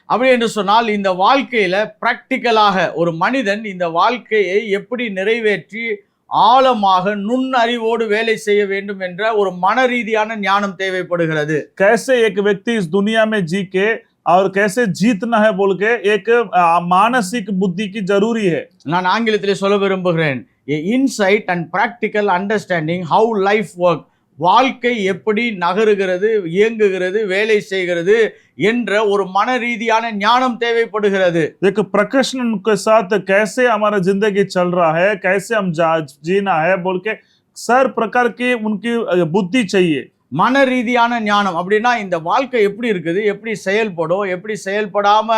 S1: அப்படி என்று சொன்னால் இந்த வாழ்க்கையில பிராக்டிக்கலாக ஒரு மனிதன் இந்த வாழ்க்கையை எப்படி நிறைவேற்றி ஆழமாக நுண்ணறிவோடு வேலை செய்ய வேண்டும் என்ற ஒரு மன ரீதியான ஞானம் தேவைப்படுகிறது.
S2: कैसे एक व्यक्ति इस दुनिया में जी के और कैसे जीतना है बोल के एक मानसिक बुद्धि की जरूरी है.
S1: நான் ஆங்கிலத்திலே சொல்ல விரும்புகிறேன், inside and practical understanding how life work, வாழ்க்கை எப்படி நகருகிறது, இயங்குகிறது, வேலை செய்கிறது என்ற ஒரு மன ரீதியான ஞானம் தேவைப்படுகிறது.
S2: एक प्रश्न के साथ कैसे हमारा जिंदगी चल रहा है, कैसे हम जीना है बोल के सर प्रकार की उनकी बुद्धि चाहिए.
S1: மன ரீதியான ஞானம் அப்படின்னா இந்த வாழ்க்கை எப்படி இருக்குது, எப்படி செயல்படும், எப்படி செயல்படாம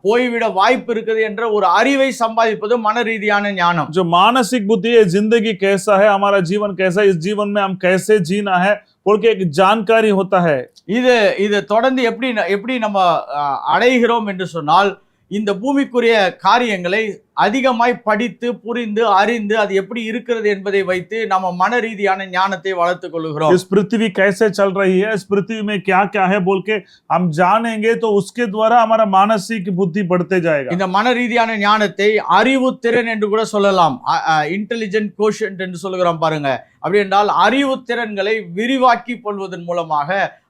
S1: போய்விட வாய்ப்பு இருக்குது என்ற ஒரு அறிவை சம்பாதிப்பது மன ரீதியான ஞானம்.
S2: जो मानसिक बुद्धि है, जिंदगी कैसा है, हमारा जीवन कैसा है, इस जीवन में हम कैसे जीना है बोल के एक जानकारी होता है.
S1: இது தொடர்ந்து எப்படி நம்ம அடைகிறோம் என்று சொன்னால், இந்த பூமிக்குரிய காரியங்களை அதிகமாய் படித்து புரிந்து அறிந்து அது எப்படி இருக்கிறது என்பதை வைத்து நம்ம மன ரீதியான ஞானத்தை வளர்த்துக் கொள்கிறோம்.
S2: इस पृथ्वी कैसे चल रही है, इस पृथ्वी में क्या क्या है बोल के हम जानेंगे तो उसके द्वारा हमारा मानसिक बुद्धि बढ़ते जाएगा.
S1: இந்த மன ரீதியான ஞானத்தை அறிவுத்திறன் என்று கூட சொல்லலாம். இன்டெலிஜென்ட் கோஷன்ட் என்று சொல்லுகிறோம் பாருங்க. அப்படி என்றால் அறிவுத்திறன்களை விரிவாக்கி கொள்வதன் மூலமாக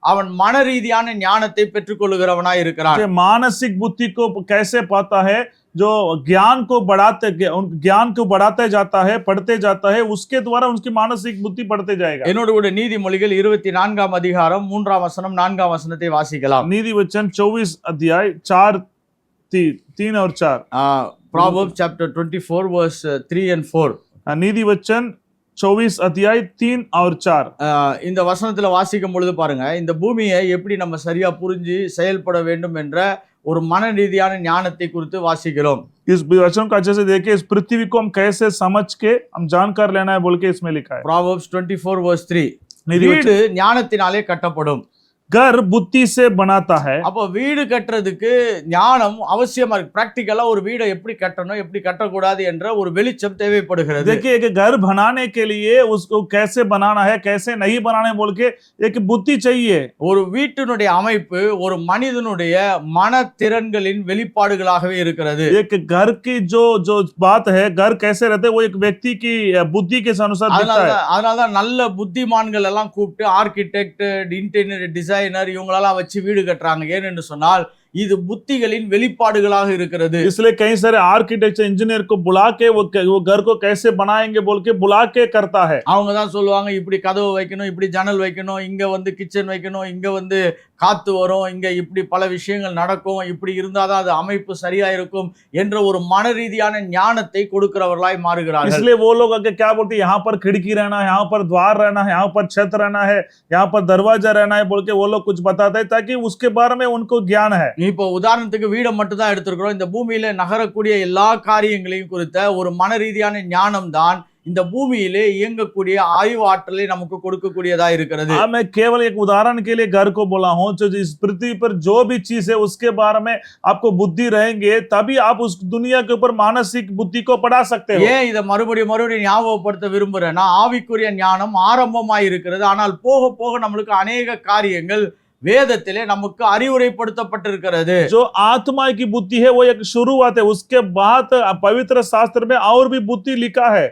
S1: அவன் மன ரீதியான ஞானத்தை பெற்றுக்கொள்கிறவனாய் இருக்கிறான்.
S2: मानसिक बुद्धि को कैसे पाता है, जो ज्ञान को बढ़ाते जाता है, पढ़ते जाता है, उसके द्वारा उसकी मानसिक बुद्धि बढ़ते जाएगा.
S1: என்னோடு கூட நீதிமொழிகள் 24ஆம் அதிகாரம் 3ஆம் வசனம் 4ஆம் வசனத்தை வாசிக்கலாம்.
S2: नीति वचन 24 अध्याय 4 3 और 4.
S1: Proverbs chapter 24 verse 3 and 4.
S2: नीति वचन 24 अध्याय 3 और 4.
S1: இந்த வசனத்துல வாசிக்கும் பொழுது பாருங்க, இந்த பூமியை எப்படி நம்ம சரியா புரிஞ்சு செயல்பட வேண்டும் என்ற ஒரு மன ரீதியான ஞானத்தை குறித்து வாசிக்கிறோம்.
S2: इस वचन को अच्छे से देखिए, इस पृथ्वी को हम कैसे समझ के हम जानकार लेना है बोल के इसमें लिखा है.
S1: Proverbs 24 verse 3.
S2: नीति
S1: வீடு ஞானத்தினாலே கட்டப்படும்.
S2: घर बुद्धि से बनाता है.
S1: அப்போ வீடு கட்டுறதுக்கு ஞானம் அவசியமா இருக்கு. பிராக்டிக்கலா ஒரு வீடை எப்படி கட்டணும் எப்படி கட்டக்கூடாது என்ற ஒரு வெளிச்சம் தேவைப்படுகிறது.
S2: देखिए, एक घर बनाने के लिए उसको कैसे बनाना है कैसे नहीं बनाना है बोल के एक बुद्धि चाहिए.
S1: ஒரு வீட்டினுடைய அமைப்பு ஒரு மனிதனுடைய மனத்திறன்களின் வெளிப்பாடுகளாகவே இருக்கிறது.
S2: एक घर की जो बात है, घर कैसे रहते हैं, वो एक व्यक्ति की बुद्धि के अनुसार दिखता है.
S1: அதனாலதான் நல்ல புத்திமான்கள் எல்லாம் கூப்பிட்டு ஆர்கிடெக்ட், இன்டீரியர் டிசைனர் இவங்களெல்லாம் வச்சு வீடு கட்டுறாங்க. ஏன்னு சொன்னால் இது புத்திகளின் வெளிப்பாடுகளாக இருக்கிறது.
S2: इसलिए कई सारे आर्किटेक्चर इंजीनियर को बुला के वो घर को कैसे बनाएंगे बोल के बुला के करता है.
S1: அவங்க தான் சொல்லுவாங்க இப்படி கதவு வைக்கணும், இப்படி ஜன்னல் வைக்கணும், இங்க வந்து கிச்சன் வைக்கணும், இங்க வந்து காத்து வரும், இங்க இப்படி பல விஷயங்கள் நடக்கும், இப்படி இருந்தாதான் அது அமைப்பு சரியா இருக்கும் என்ற ஒரு மன ரீதியான ஞானத்தை கொடுக்கிறவர்களாய் மாறுகிறார்கள்.
S2: इसलिए वो लोग आके क्या बोलते हैं, यहाँ पर खिड़की रहना है, यहाँ पर द्वार रहना है, यहाँ पर छत रहना है, यहाँ पर दरवाजा रहना है बोल के वो लोग कुछ बताते हैं ताकि उसके बारे में उनको ज्ञान है.
S1: இப்போ உதாரணத்துக்கு வீடை மட்டும் தான் எடுத்திருக்கிறோம். இந்த பூமியில நகரக்கூடிய எல்லா காரியங்களையும் குறித்த ஒரு மன ரீதியான ஞானம் தான் இந்த பூமியிலே இயங்கக்கூடிய ஆய்வு ஆற்றலை நமக்கு கொடுக்கக்கூடியதா இருக்கிறது.
S2: मैं केवल एक उदाहरण के लिए घर को बोला हूं, जो इस पृथ्वी पर जो भी चीज है उसके बारे में आपको बुद्धि रहेंगे तभी आप उस दुनिया के ऊपर मानसिक बुद्धि को बढ़ा सकते हो.
S1: ஏன் இதை மறுபடியும் ஞாபகப்படுத்த விரும்புறேன்னா, ஆவிக்குரிய ஞானம் ஆரம்பமாய் இருக்கிறது. ஆனால் போக போக நம்மளுக்கு अनेक காரியங்கள் வேதத்திலே நமக்கு அறிவுரைப்படுத்தப்பட்டிருக்கிறது.
S2: जो आत्मा की बुद्धि है वो एक शुरुआत है, उसके बाद पवित्र शास्त्र में और भी बुद्धि लिखा है.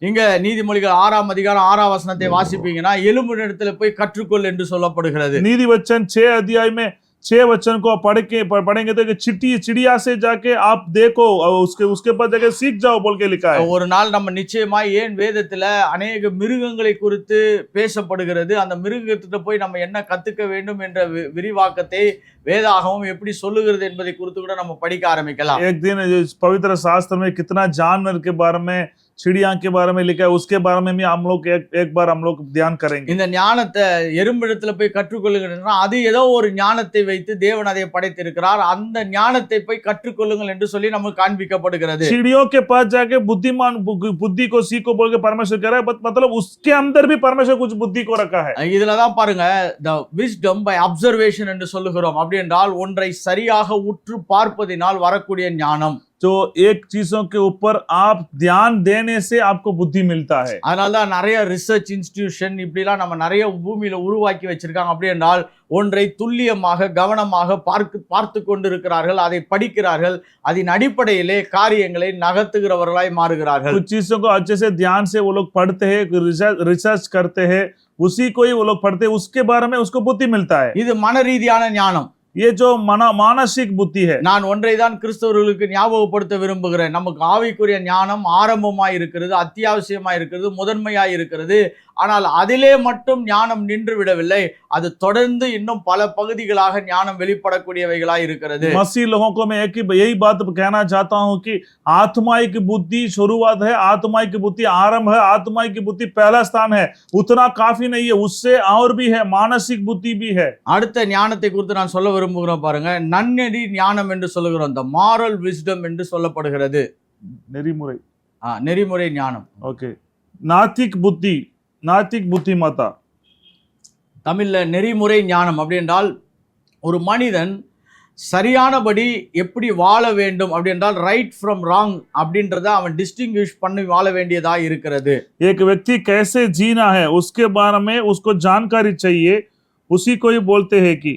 S1: இங்க நீதிமொழிகள் 6ஆம் அதிகாரம் 6ஆம் வசனத்தை வாசிப்பீங்கன்னா எலும்பினிடத்துல போய் கற்றுக்கொள் என்று சொல்லப்படுகிறது.
S2: नीति वचन 6 अध्याय में 6 वचन को पढ़ेंगे तो चिड़िया से जाके आप देखो, उसके बाद जाके सीख जाओ बोल के लिखा है.
S1: ஒரு நாள் நம்ம நிச்சயமாய் ஏன் வேதத்துல अनेक மிருகங்களை குறித்து பேசப்படுகிறது, அந்த மிருகத்திட்ட போய் நம்ம என்ன கத்துக்க வேண்டும் என்ற விரிவாக்கத்தை வேதாகமம் எப்படி சொல்லுகிறது என்பதை குறித்து கூட நம்ம படிக்க ஆரம்பிக்கலாம்.
S2: एक दिन पवित्र शास्त्र में कितना जानवर के बारे में, चिड़िया के बारे में लिखा है, उसके बारे में भी हम लोग एक बार हम लोग ध्यान करेंगे.
S1: இந்த ஞானத்தை எறும்பிடத்துல போய் கற்றுக்கொள்ளுங்கன்னா அது ஏதோ ஒரு ஞானத்தை வைத்து தேவன் அதை படைத்திருக்கிறார், அந்த ஞானத்தை போய் கற்றுக்கொள்ளுங்கள் என்று சொல்லி நமக்கு காண்பிக்கப்படுகிறது.
S2: चिड़ियों के पास जाके बुद्धिमान बुद्धि को सीखो बोल के परमेश्वर कह रहा है, मतलब उसके अंदर भी परमेश्वर कुछ बुद्धि को रखा है.
S1: இதுலதான் பாருங்க, the wisdom by observation என்று சொல்லுகிறோம். அப்படி என்றால் ஒன்றை சரியாக உற்று பார்ப்பதினால் வரக்கூடிய ஞானம்.
S2: जो एक चीजों के ऊपर आप ध्यान देने से आपको बुद्धि मिलता है.
S1: அதனாலதான் நிறைய ரிசர்ச் இன்ஸ்டிடியூஷன் இப்படிலாம் நம்ம நிறைய பூமியில உருவாக்கி வச்சிருக்காங்க. அப்படி என்றால் ஒன்றை துல்லியமாக கவனமாக பார்த்து கொண்டிருக்கிறார்கள், அதை படிக்கிறார்கள், அதன் அடிப்படையிலே காரியங்களை நகர்த்துகிறவர்களாய் மாறுகிறார்கள்.
S2: कुछ चीजों को अच्छे से ध्यान से वो लोग पढ़ते हैं, रिसर्च करते हैं, उसी को ही वो लोग पढ़ते हैं, उसके बारे में उसको बुद्धि मिलता है.
S1: இது மன ரீதியான ஞானம்.
S2: ये जो मानसिक बुद्धि है.
S1: நான் ஒன்றை தான் கிறிஸ்தவர்களுக்கு ஞாபகப்படுத்த விரும்புகிறேன். நமக்கு ஆவிக்குரிய ஞானம் ஆரம்பமாய் இருக்கிறது, அத்தியாவசியமாய் இருக்கிறது, முதன்மையாய் இருக்கிறது. ஆனால் அதிலே மட்டும் ஞானம் நின்று விடவில்லை, அது தொடர்ந்து இன்னும் பல பகுதிகளாக ஞானம் வெளிப்படக்கூடியவைகளாய் இருக்கிறது.
S2: मसीह लोगों को मैं यही बात कहना चाहता हूं कि आत्माई की बुद्धि शुरुआत है, आत्माई की बुद्धि आरंभ है, आत्माई की बुद्धि पहला स्थान है. उतना काफी नहीं है, उससे और भी है, मानसिक बुद्धि भी है.
S1: அடுத்த ஞானத்தை குறித்து நான் சொல்ல விரும்புகிறேன் பாருங்க, நன்னெறி ஞானம் என்று சொல்லுகிறோம். the moral wisdom என்று சொல்லப்படுகிறது. நெறிமுறை ஞானம்.
S2: ஓகே. நாத்திக் புத்திமத்தா.
S1: தமிழ்ல நெறிமுறை ஞானம் அப்படி என்றால் ஒரு மனிதன் சரியானபடி எப்படி வாழ வேண்டும் அப்படி என்றால் ரைட் ஃப்ரம் ராங் அப்படின்றத அவன் டிஸ்டிங்விஷ் பண்ணி வாழ வேண்டியதா இருக்கிறது.
S2: एक व्यक्ति कैसे जीना है उसके बारे में उसको जानकारी चाहिए, उसी को ही बोलते हैं कि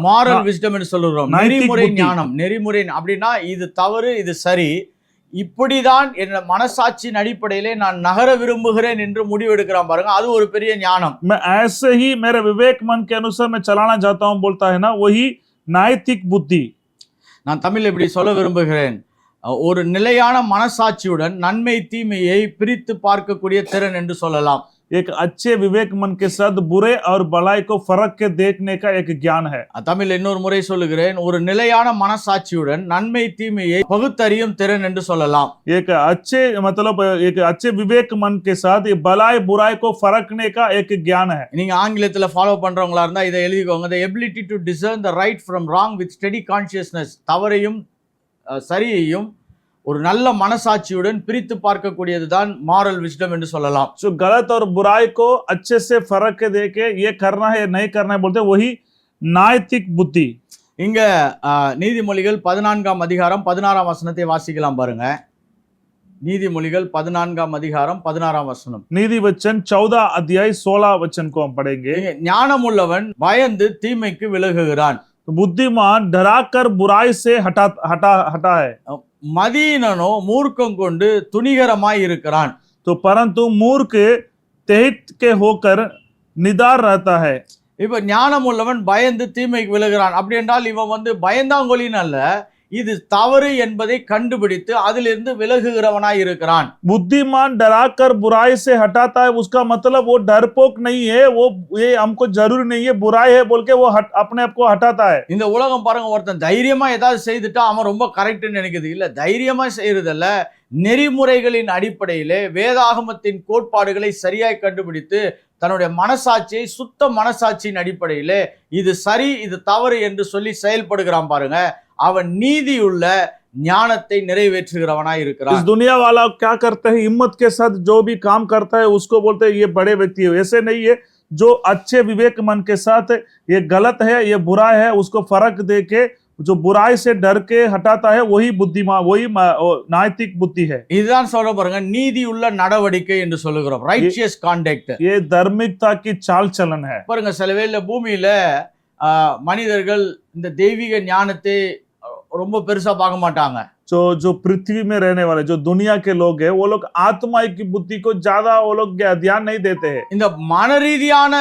S1: மாரல் விஸ்டம் என்று சொல்லுகிறோம்.
S2: நைதிக்
S1: நெறிமுறை
S2: புத்தி.
S1: ஞானம். நெறிமுறை அப்படின்னா இது தவறு இது சரி, இப்படிதான் என் மனசாட்சியின் அடிப்படையிலே நான் நகர விரும்புகிறேன் என்று முடிவெடுக்கிறான் பாருங்க, அது ஒரு பெரிய ஞானம்.
S2: मैं ऐसे ही मेरे विवेक मन के अनुसार मैं चलाना चाहता हूं बोलता है ना, वही नैतिक बुद्धि.
S1: நான் தமிழ்ல இப்படி சொல்ல விரும்புகிறேன், ஒரு நிலையான மனசாட்சியுடன் நன்மை தீமையை பிரித்து பார்க்கக்கூடிய திறன் என்று சொல்லலாம்.
S2: एक अच्छे विवेक मन के साथ बुरे और भलाई को फर्क के देखने का एक ज्ञान है.
S1: தமிழ்ல இன்னொரு முறை சொல்லுகிறேன், ஒரு நிலையான மனசாட்சியுடன் நன்மை தீமையை பகுத்தறியும் திறன் என்று சொல்லலாம்.
S2: एक अच्छे मतलब एक अच्छे विवेक मन के साथ ये भलाई बुराई को फरकने का एक ज्ञान है.
S1: நீங்க ஆங்கிலத்துல ஃபாலோ பண்றவங்களா இருந்தா இதை எழுதிக்கோங்க. the ability to discern the right from wrong with steady consciousness. தவறையும் சரியையும் ஒரு நல்ல மனசாட்சியுடன் பிரித்து பார்க்கக்கூடியதுதான் மாரல் விஸ்டம் என்று சொல்லலாம்.
S2: जो गलत और बुराई को अच्छे से फर्क के देके ये करना है नहीं करना है बोलते वही नैतिक बुद्धि.
S1: இங்க நீதிமொழிகள் 14ஆம் அதிகாரம் 16ஆம் வசனத்தை வாசிக்கலாம் பாருங்க. நீதிமொழிகள் 14ஆம் அதிகாரம் 16ஆம் வசனம்.
S2: नीति वचन 14 अध्याय 16 वचन को हम पढ़ेंगे.
S1: இங்க ஞானமுள்ளவன் பயந்து தீமைக்கு விலகுகிறான்.
S2: बुद्धिमान डराकर बुराई से हटा है.
S1: மதியினனோ மூர்க்கம் கொண்டு துணிகரமாய் இருக்கிறான்.
S2: तो परंतु मूर्ख तेहित के होकर निदार रहता है.
S1: இப்ப ஞானமுள்ளவன் பயந்து தீமைக்கு விலகுகிறான் அப்படி என்றால் இவன் பயந்தாங்கொலின்னு அல்ல, இது தவறு என்பதை கண்டுபிடித்து அதிலிருந்து விலகுகிறவனாய் இருக்கிறான்.
S2: बुद्धिमान डराकर बुराई से हटाता है, उसका मतलब वो डरपोक नहीं है, वो ये हमको जरूरी नहीं है बुराई है बोल के वो अपने आप को हटाता है.
S1: இந்த உலகம் பாருங்க, ஒருத்தன் தைரியமா ஏதாவது செய்துட்டா அவன் ரொம்ப கரெக்ட்னு நினைக்குது. இல்ல, தைரியமா செய்யறதல்ல, நெறிமுறைகளின் அடிப்படையிலே வேதாகமத்தின் கோட்பாடுகளை சரியாய் கண்டுபிடித்து தன்னுடைய மனசாட்சியை சுத்த மனசாட்சியின் அடிப்படையிலே இது சரி இது தவறு என்று சொல்லி செயல்படுகிறான் பாருங்க, அவன் நீதியுள்ள ஞானத்தை நிறைவேற்றுகிறவனாய் இருக்கிறான்.
S2: इस दुनिया वाला क्या करता है, हिम्मत के साथ जो भी काम करता है उसको बोलते हैं ये बड़े व्यक्ति है. ऐसे नहीं है, जो अच्छे विवेक मन के साथ ये गलत है ये बुरा है उसको फर्क देके जो बुराई से डर के हटाता है वही बुद्धिमान वही नैतिक बुद्धि है.
S1: இதுதான் சொல்ற பாருங்க, நீதியுள்ள நடவடிக்கை என்று சொல்லுகிறோம், ரைச்சியஸ் கான்டக்ட்.
S2: ये धार्मिकता की चाल चलन है.
S1: பாருங்க, சில வேளை பூமியில மனிதர்கள் இந்த தெய்வீக ஞானத்தை ரொம்ப பெருசா பார்க்க மாட்டாங்க.
S2: जो पृथ्वी में रहने वाले जो दुनिया के लोग हैं वो लोग आत्मा की बुद्धि को ज्यादा वो लोग ध्यान नहीं देते हैं.
S1: இந்த மன ரீதியான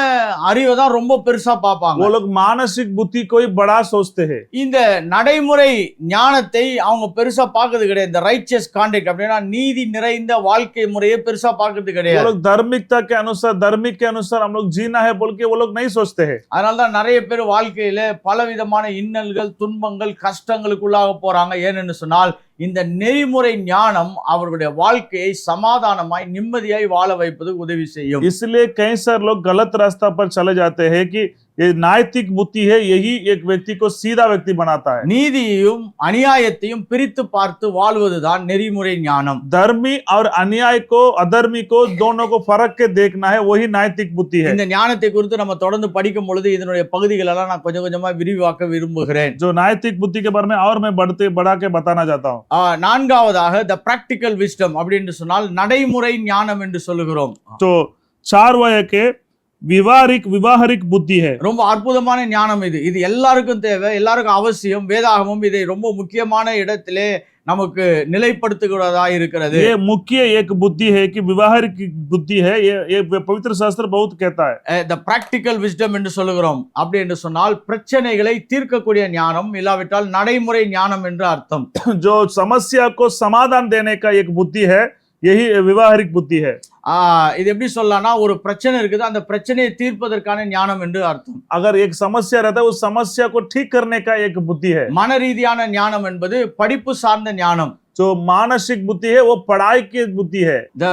S1: அறிவை தான் ரொம்ப பெருசா பார்ப்பாங்க.
S2: वो लोग मानसिक बुद्धि को ही बड़ा सोचते हैं.
S1: இந்த நடைமுறை ஞானத்தை அவங்க பெருசா பார்க்கிறது கிடையாது. இந்த ரைச்சியஸ் கான்டக்ட் அப்படின்னா நீதி நிறைந்த வாழ்க்கை முறையை பெருசா பார்க்கிறது
S2: वो
S1: கிடையாது.
S2: लोग धार्मिकता के अनुसार धार्मिक के अनुसार हम लोग जीना है बोल के वो लोग नहीं सोचते हैं.
S1: அதனாலதான் நிறைய பேர் வாழ்க்கையில பலவிதமான இன்னல்கள் துன்பங்கள் கஷ்டங்களுக்குள்ளாக போறாங்க. ஏன்னு சொன்னால் இந்த நெறிமுறை ஞானம் அவர்களுடைய வாழ்க்கையை சமாதானமாய் நிம்மதியாய் வாழ வைப்பது உதவி செய்யும்.
S2: इसलिए कई सारे लोग गलत रास्ता पर चले जाते हैं कि ये नैतिक बुद्धि है यही एक व्यक्ति को सीधा व्यक्ति बनाता है.
S1: நீதியையும் அநியாயத்தையும் பிரித்து பார்த்து வாழ்வதுதான் நெறிமுறை ஞானம்.
S2: धर्मी और अन्याय को अधर्मी को दोनों को फर्क के देखना है वही नैतिक बुद्धि है.
S1: இந்த ஞானத்தை குறித்து நம்ம தொடர்ந்து படிக்கும் பொழுது இதனுடைய பகுதிகள் எல்லாம் நான் கொஞ்சம் கொஞ்சமா விரிவாக்க விரும்புகிறேன்.
S2: जो नैतिक बुद्धि के बारे में और मैं बढ़ा के बताना चाहता हूँ.
S1: நான்காவதாக த பிராக்டிக்கல் விஸ்டம் அப்படின்னு சொன்னால் நடைமுறை ஞானம் என்று சொல்லுகிறோம்.
S2: तो 4 वय के விவாஹரிக் புத்தி है.
S1: ரொம்ப அற்புதமான ஞானம் இது. இது எல்லாருக்கும் தேவை, எல்லாருக்கும் அவசியம். வேதாகமும் இதை ரொம்ப முக்கியமான இடத்திலே நமக்கு நிலைப்படுத்துகிறதா இருக்கிறது.
S2: ये मुख्य एक बुद्धि है कि விவாஹரிக் बुद्धि है. ये पवित्र शास्त्र बहुत कहता है.
S1: த பிராக்டிக்கல் விஸ்டம் என்று சொல்லுகிறோம். அப்படி என்று சொன்னால் பிரச்சனைகளை தீர்க்கக்கூடிய ஞானம், இல்லாவிட்டால் நடைமுறை ஞானம் என்று அர்த்தம்.
S2: जो समस्या को समाधान देने का एक बुद्धि है यही விவாஹரிக் புத்தி है.
S1: இது எப்படி சொல்லலாம்னா, ஒரு பிரச்சனை இருக்குது, அந்த பிரச்சனையை தீர்ப்பதற்கான ஞானம் என்று அர்த்தம்.
S2: अगर एक समस्या रहता है उस समस्या को ठीक करने का एक बुद्धि है.
S1: மன ரீதியான ஞானம் என்பது படிப்பு சார்ந்த ஞானம்.
S2: जो मानसिक बुद्धि है वो पढ़ाई की बुद्धि है.
S1: த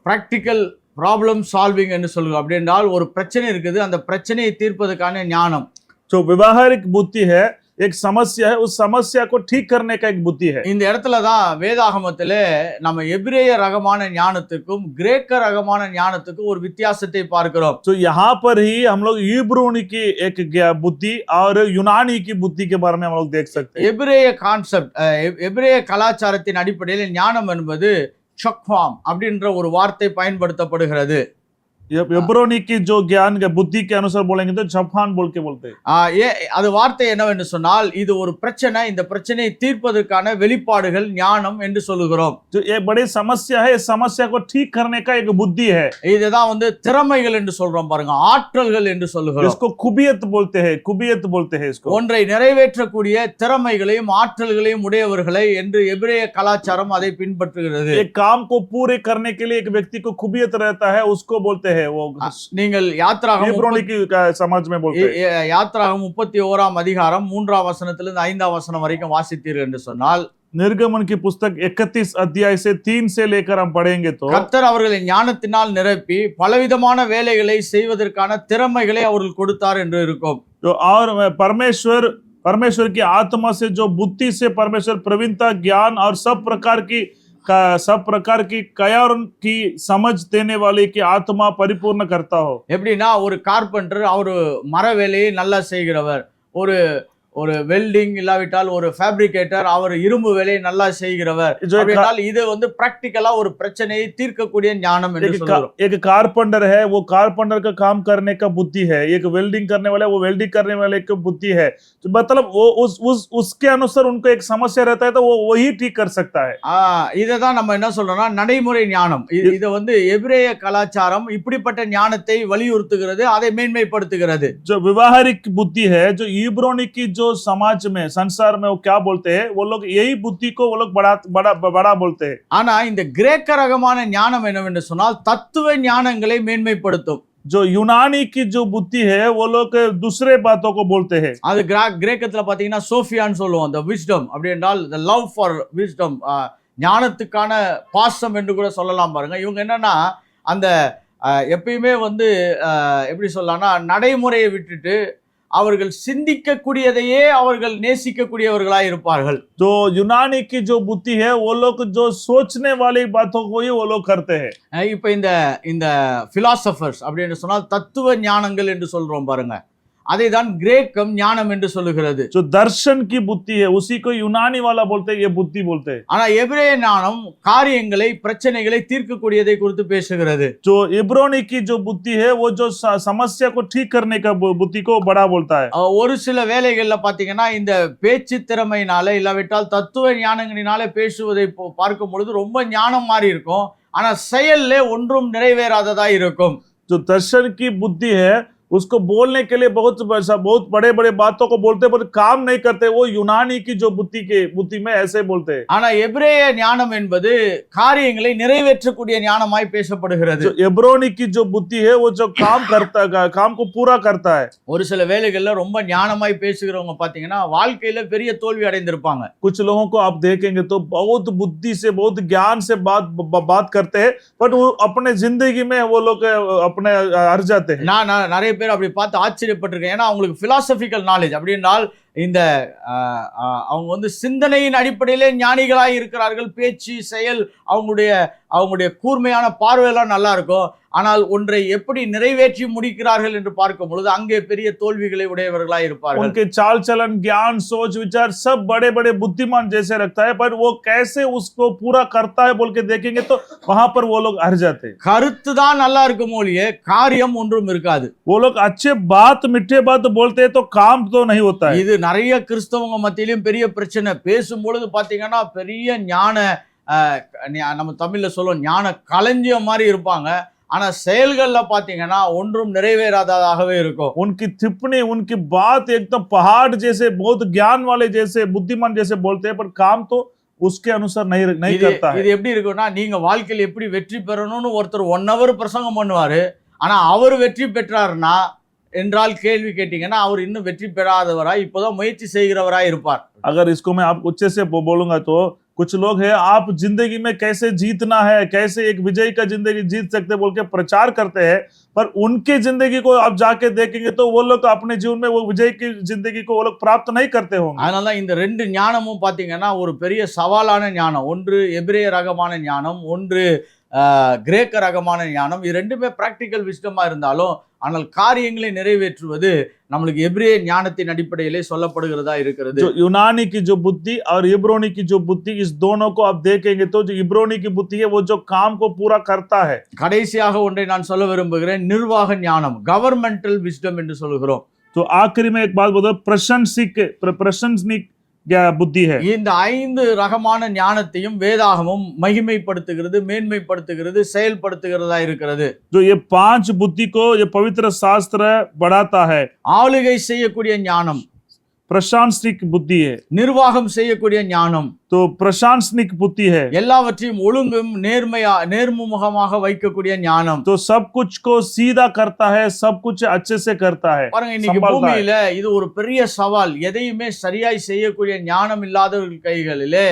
S1: பிராக்டிக்கல் ப்ராப்ளம் சால்விங் என்று சொல்லுவோம். அப்படி என்றால் ஒரு பிரச்சனை இருக்குது, அந்த பிரச்சனையை தீர்ப்பதற்கான ஞானம்.
S2: जो व्यवहारिक बुद्धि है एक समस्या है, उस समस्या को ठीक करने का एक बुद्धि है।
S1: இந்த இடத்துல தான் வேதாகமத்திலே நம்ம எபிரேய ரகமான ஞானத்துக்கும் கிரேக்க ரகமான ஞானத்துக்கும் ஒரு வித்தியாசத்தை பார்க்கிறோம்.
S2: तो यहाँ पर ही हम लोग इब्रानी की एक बुद्धि और यूनानी की बुद्धि के बारे में हम लोग देख सकते हैं।
S1: எபிரேய கான்செப்ட், எபிரேய கலாச்சாரத்தின் அடிப்படையில் ஞானம் என்பது சக்வாம் அப்படின்ற ஒரு வார்த்தை பயன்படுத்தப்படுகிறது.
S2: इब्रानी की जो ज्ञान के बुद्धि के अनुसार बोलेंगे तो जफान बोल के बोलते हैं।
S1: அது வார்த்தை என்னவென்று சொன்னால் இது ஒரு பிரச்சனை, இந்த பிரச்சனையை தீர்ப்பதற்கான வெளிப்பாடுகள் ஞானம் என்று சொல்லுகிறோம்.
S2: जो ये बड़ी समस्या है, इस समस्या को ठीक करने का एक बुद्धि है।
S1: இதுதான் வந்து திறமைகள் என்று சொல்றோம் பாருங்க, ஆற்றல்கள் என்று சொல்லுகிறோம்.
S2: इसको कुबियत बोलते हैं, कुबियत बोलते हैं इसको।
S1: ஒன்றை நிறைவேற்றக்கூடிய திறமைகளையும் ஆற்றல்களையும் உடையவர்களை என்று எபிரேய கலாச்சாரம் அதை பின்பற்றுகிறது.
S2: एक काम को पूरे करने के लिए एक व्यक्ति को कुबियत रहता है, उसको बोलते हैं वो।
S1: நீங்கள் யாத்ராகமம்
S2: इब्रानी की समाज में बोलते हैं।
S1: யாத்ராகமம் 31ஆம் அதிகாரம் 3ஆம் வசனத்திலிருந்து 5ஆம் வசனம் வரைக்கும் வாசித்தீர்கள் என்று சொன்னால்,
S2: निर्गमन की पुस्तक 31 अध्याय से 3 से लेकर हम पढ़ेंगे तो
S1: கர்த்தர் அவர்களை ஞானத்தினால் நிரப்பி பலவிதமான வேலைகளை செய்வதற்கான திறமைகளை அவர்கள் கொடுத்தார் என்று இருக்கும்.
S2: तो और परमेश्वर की आत्मा से जो बुद्धि से परमेश्वर प्रवीणता, ज्ञान और सब प्रकार की कयार की समझ देने वाले की आत्मा परिपूर्ण करता हो।
S1: எப்படின்னா ஒரு கார்பெண்டர் அவரு மர வேலையை நல்லா செய்கிறவர், ஒரு ஒரு வெல்டிங் இல்லாவிட்டால் ஒரு ஃபேப்ரிகேட்டர் அவர் இரும்பு வேலையை நல்லா செய்கிறவர். அப்படினால் இது வந்து பிராக்டிக்கலா ஒரு பிரச்சனையை தீர்க்கக்கூடிய ஞானம் என்று சொல்றோம்.
S2: एक कारपेंटर है, वो कारपेंटर का काम करने का बुद्धि है। एक वेल्डिंग करने वाला, वो वेल्डिंग करने वाले की बुद्धि है। तो मतलब वो उसके अनुसार उनको एक समस्या रहता है तो वो वही ठीक कर सकता है।
S1: இததான் நம்ம என்ன சொல்றோம்னா நடைமுறை ஞானம். இது வந்து எபிரேய கலாச்சாரம் இப்படிப்பட்ட ஞானத்தை வலியுறுத்துகிறது, அதை மேன்மைப்படுத்துகிறது.
S2: जो व्यवहारिक बुद्धि है, जो इब्रानी की जो समाज में, संसार में वो क्या बोलते हैं, वो लोग यही बुद्धि को वो लोग बड़ा बोलते हैं।
S1: ஆனா இந்த கிரேக்க ரகமான ஞானம் என்னவென்று சொன்னால் தத்துவ ஞானங்களை மேன்மைப்படுத்தும்.
S2: जो यूनानी की जो बुद्धि है वो लोग दूसरे बातों को बोलते हैं।
S1: அது கிரேக்கத்துல பாத்தீங்கன்னா சோஃபியான்னு சொல்லுவோம். the wisdom அப்படி என்றால் the love for wisdom, ஞானத்துக்கான பாசம் என்று கூட சொல்லலாம் பாருங்க. இவங்க என்னன்னா அந்த எப்பயுமே வந்து எப்படி சொல்லலாம்னா நடைமுறையை விட்டுட்டு அவர்கள் சிந்திக்கக்கூடியதையே அவர்கள் நேசிக்கக்கூடியவர்களாய் இருப்பார்கள்.
S2: जो यूनानी की जो बुद्धि है वो लोग जो सोचने वाली बातों को ही वो लोग करते हैं।
S1: இப்ப இந்த philosophers அப்படின்னு சொன்னால் தத்துவ ஞானங்கள் என்று சொல்றோம் பாருங்க, அதை தான் கிரேக்கம் ஞானம் என்று சொல்லுகிறது.
S2: जो दर्शन की बुद्धि है उसी को यूनानी वाला बोलते हैं, ये बुद्धि बोलते हैं।
S1: ஆனா எபிரேய ஞானம் காரியங்களை பிரச்சனைகளை தீர்க்கக்கூடியதை குறித்து பேசுகிறது.
S2: जो इब्रानी की जो बुद्धि है वो जो समस्या को ठीक करने का बुद्धि को बड़ा बोलता है।
S1: ஒரு சில வேளைகள்ல பாத்தீங்கன்னா இந்த பேச்சு திறமையினால இல்லாவிட்டால் தத்துவ ஞானங்களினால பேசுவதை பார்க்கும் பொழுது ரொம்ப ஞானம் மாறி இருக்கும், ஆனா செயல்ல ஒன்றும் நிறைவேறாததா இருக்கும்.
S2: जो दर्शन की बुद्धि है उसको बोलने के लिए बहुत बड़े बातों को बोलते हैं पर काम नहीं करते, वो यूनानी की जो बुद्धि में ऐसे बोलते हैं।
S1: ஆனா எபிரேய ஞானம் என்பது காரியங்களை நிறைவேற்றக்கூடிய ஞானமாய் பேசப்படுகிறது.
S2: जो इब्रानी की जो बुद्धि है वो जो काम को पूरा करता है।
S1: ஒரு சில வேளைகள்ல ரொம்ப ஞானமாய் பேசுகிறவங்க பாத்தீங்கன்னா வாழ்க்கையில பெரிய தோல்வி அடைந்திருப்பாங்க.
S2: कुछ लोगों को आप देखेंगे तो बहुत बुद्धि से, बहुत ज्ञान से बात करते हैं बट वो अपने जिंदगी में वो लोग अपने हार जाते हैं।
S1: நான் நிறைய பேர் அப்படி பார்த்து ஆச்சரியப்பட்டிருக்கேன். ஏன்னா அவங்களுக்கு பிலாசபிக்கல் நாலேஜ் அப்படின்னால் இந்த அவங்க வந்து சிந்தனையின் அடிப்படையிலே ஞானிகளாய் இருக்கிறார்கள். பேச்சு செயல் அவங்களுடைய கூர்மையான பார்வையெல்லாம் நல்லா இருக்கும், ஆனால் ஒன்றை எப்படி நிறைவேற்றி முடிக்கிறார்கள் என்று பார்க்கும் பொழுது அங்கே பெரிய தோல்விகளை உடையவர்களாய் இருப்பார்கள்.
S2: उनके चाल चलन, ज्ञान, सोच, विचार सब बड़े बुद्धिमान जैसे रखता है पर वो कैसे उसको पूरा करता है बोल के देखेंगे तो वहां पर वो लोग हार जाते हैं।
S1: கருத்து தான் நல்லா இருக்கும் ஒழிய காரியம் ஒன்றும் இருக்காது.
S2: वो लोग अच्छे मीठे बात बोलते हैं तो काम तो नहीं होता है।
S1: இது நிறைய கிறிஸ்தவங்க மத்தியிலும் பெரிய பிரச்சனை. பேசும் பொழுது பாத்தீங்கன்னா பெரிய ஞான நம்ம தமிழ்ல சொல்லுவோம் ஞான களஞ்சியம் மாதிரி இருப்பாங்க, ஆனா செயல்கள்ல பாத்தீங்கன்னா ஒன்றும் நிறைவேறாததாகவே இருக்கும்.
S2: उनकी टिप्पणी, उनकी बात एकदम पहाड़ जैसे, बहुत ज्ञान वाले जैसे, बुद्धिमान जैसे बोलते हैं पर काम तो उसके अनुसार नहीं करता है।
S1: இது எப்படி இருக்குன்னா நீங்க வாழ்க்கையில் எப்படி வெற்றி பெறணும்னு ஒருத்தர் 1 hour பிரசங்கம் பண்ணுவாரு, ஆனா அவர் வெற்றி பெற்றாருன்னா என்றால் கேள்வி கேட்டீங்கன்னா அவர் இன்னும் வெற்றி பெறாதவராய் இப்போதான் முயற்சி செய்கிறவராய் இருப்பார்.
S2: अगर इसको मैं आप अच्छे से बोलूंगा तो कुछ लोग हैं आप जिंदगी में कैसे जीतना है, कैसे एक विजयी का जिंदगी जीत सकते बोल के प्रचार करते हैं, पर उनके जिंदगी को आप जाके देखेंगे तो वो लोग अपने जीवन में वो विजय की जिंदगी को वो लोग प्राप्त नहीं करते होंगे।
S1: அதனால இந்த ரெண்டு ஞானமும் பாத்தீங்கன்னா ஒரு பெரிய சவாலான ஞானம். ஒன்று எபிரேய ரகமான ஞானம், ஒன்று கிரேக்க ரகமான ஞானம். இது ரெண்டுமே பிராக்டிக்கல் விஸ்டமா இருந்தாலும் ஆனால் காரியங்களை நிறைவேற்றுவது நம்மளுக்கு எபிரேய ஞானத்தின் அடிப்படையிலே சொல்லப்படுகிறதா இருக்கிறது.
S2: जो यूनानी की जो बुद्धि और इब्रोनी की जो बुद्धि, इस दोनों को आप देखेंगे तो जो इब्रोनी की बुद्धि है वो जो काम को पूरा करता है।
S1: கடைசியாக ஒன்றை நான் சொல்ல விரும்புகிறேன், நிர்வாக ஞானம், கவர்மெண்டல் விஸ்டம் என்று சொல்கிறோம்.
S2: तो आखिरी में एक बात बोल, प्रशंसनिक बुद्धि है।
S1: இந்த 5 ரகமான ஞானத்தையும் வேதாகமும் மகிமைப்படுத்துகிறது, மேன்மைப்படுத்துகிறது, செயல்படுத்துகிறதா இருக்கிறது.
S2: जो ये 5 बुद्धि को ये पवित्र शास्त्र बढ़ाता है।
S1: ஆளுகை செய்யக்கூடிய ஞானம்,
S2: प्रशासनिक बुद्धि है।
S1: நிர்வாகம் செய்யக்கூடிய ஞானம்,
S2: तो प्रशासनिक बुद्धि है।
S1: எல்லாவற்றையும் ஒழுங்கும் நேர்முகமாக வைக்கக்கூடிய ஞானம்.
S2: तो सब कुछ को सीधा करता है, सब कुछ अच्छे से करता है,
S1: பாருங்க, இன்னைக்கு பூமியில இது ஒரு பெரிய சவால். எதையுமே சரியாய் செய்யக்கூடிய ஞானம் இல்லாதவர்கள் கைகளிலே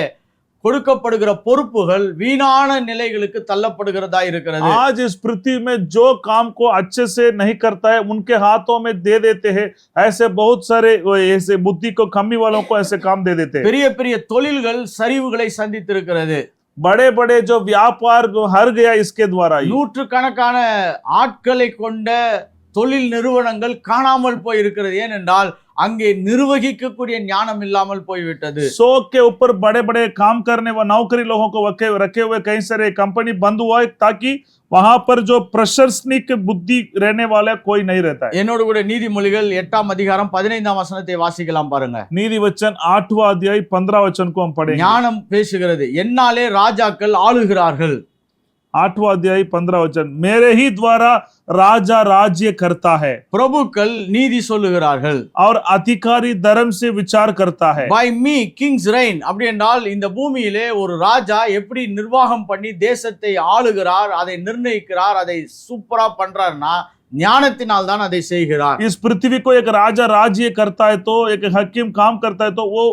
S1: கொடுக்கப்படுகிற பொறுப்புகள் வீணான நிலைகளுக்கு தள்ளப்படுகிறதா இருக்கிறது.
S2: आज इस पृथ्वी में जो काम को अच्छे से नहीं करता है उनके हाथों में दे देते हैं। ऐसे बहुत सारे ऐसे बुद्धि को कमी वालों को ऐसे काम दे देते हैं।
S1: பெரிய பெரிய தொழில்கள் சரிவுகளை சந்தித்திருக்கிறது.
S2: बड़े बड़े जो व्यापार हर गया इसके द्वारा ही।
S1: நூற்றுக்கணக்கான ஆட்களை கொண்ட தொழில் நிறுவனங்கள் காணாமல் போய் இருக்கிறது. ஏனென்றால் அங்கே நிர்வகிக்கக்கூடிய ஞானம் இல்லாமல் போய்விட்டது.
S2: 100 के ऊपर बड़े बड़े काम करने व नौकरी लोगों को रखे हुए कई सारे कंपनी बंद हुआ है, ताकि वहां पर जो प्रशासनिक बुद्धि रहने वाला कोई नहीं रहता है।
S1: என்னோடு கூட நீதிமொழிகள் 8ஆம் அதிகாரம் 15ஆம் வசனத்தை வாசிக்கலாம் பாருங்க.
S2: नीति वचन 8वां अध्याय 15 वचन को हम पढ़ेंगे।
S1: ஞானம் பேசுகிறது, என்னாலே ராஜாக்கள் ஆளுகிறார்கள்.
S2: 8वां अध्याय 15 वचन, मेरे ही द्वारा राजा राज्य करता है,
S1: பிரபுக்கள் நீதி சொல்லுகிறார்கள்,
S2: और अधिकारी धर्म से विचार करता है।
S1: by me kings reign. அப்படி என்றால் இந்த பூமியிலே ஒரு ராஜா எப்படி நிர்வாகம் பண்ணி தேசத்தை ஆளுகிறார், அதை நிர்ணயிக்கிறார், அதை சூப்பரா பண்றார்னா ஞானத்தினால் தான் அதை செய்கிறார்.
S2: इस पृथ्वी को एक राजा राज्य करता है तो एक हकीम काम करता है तो वो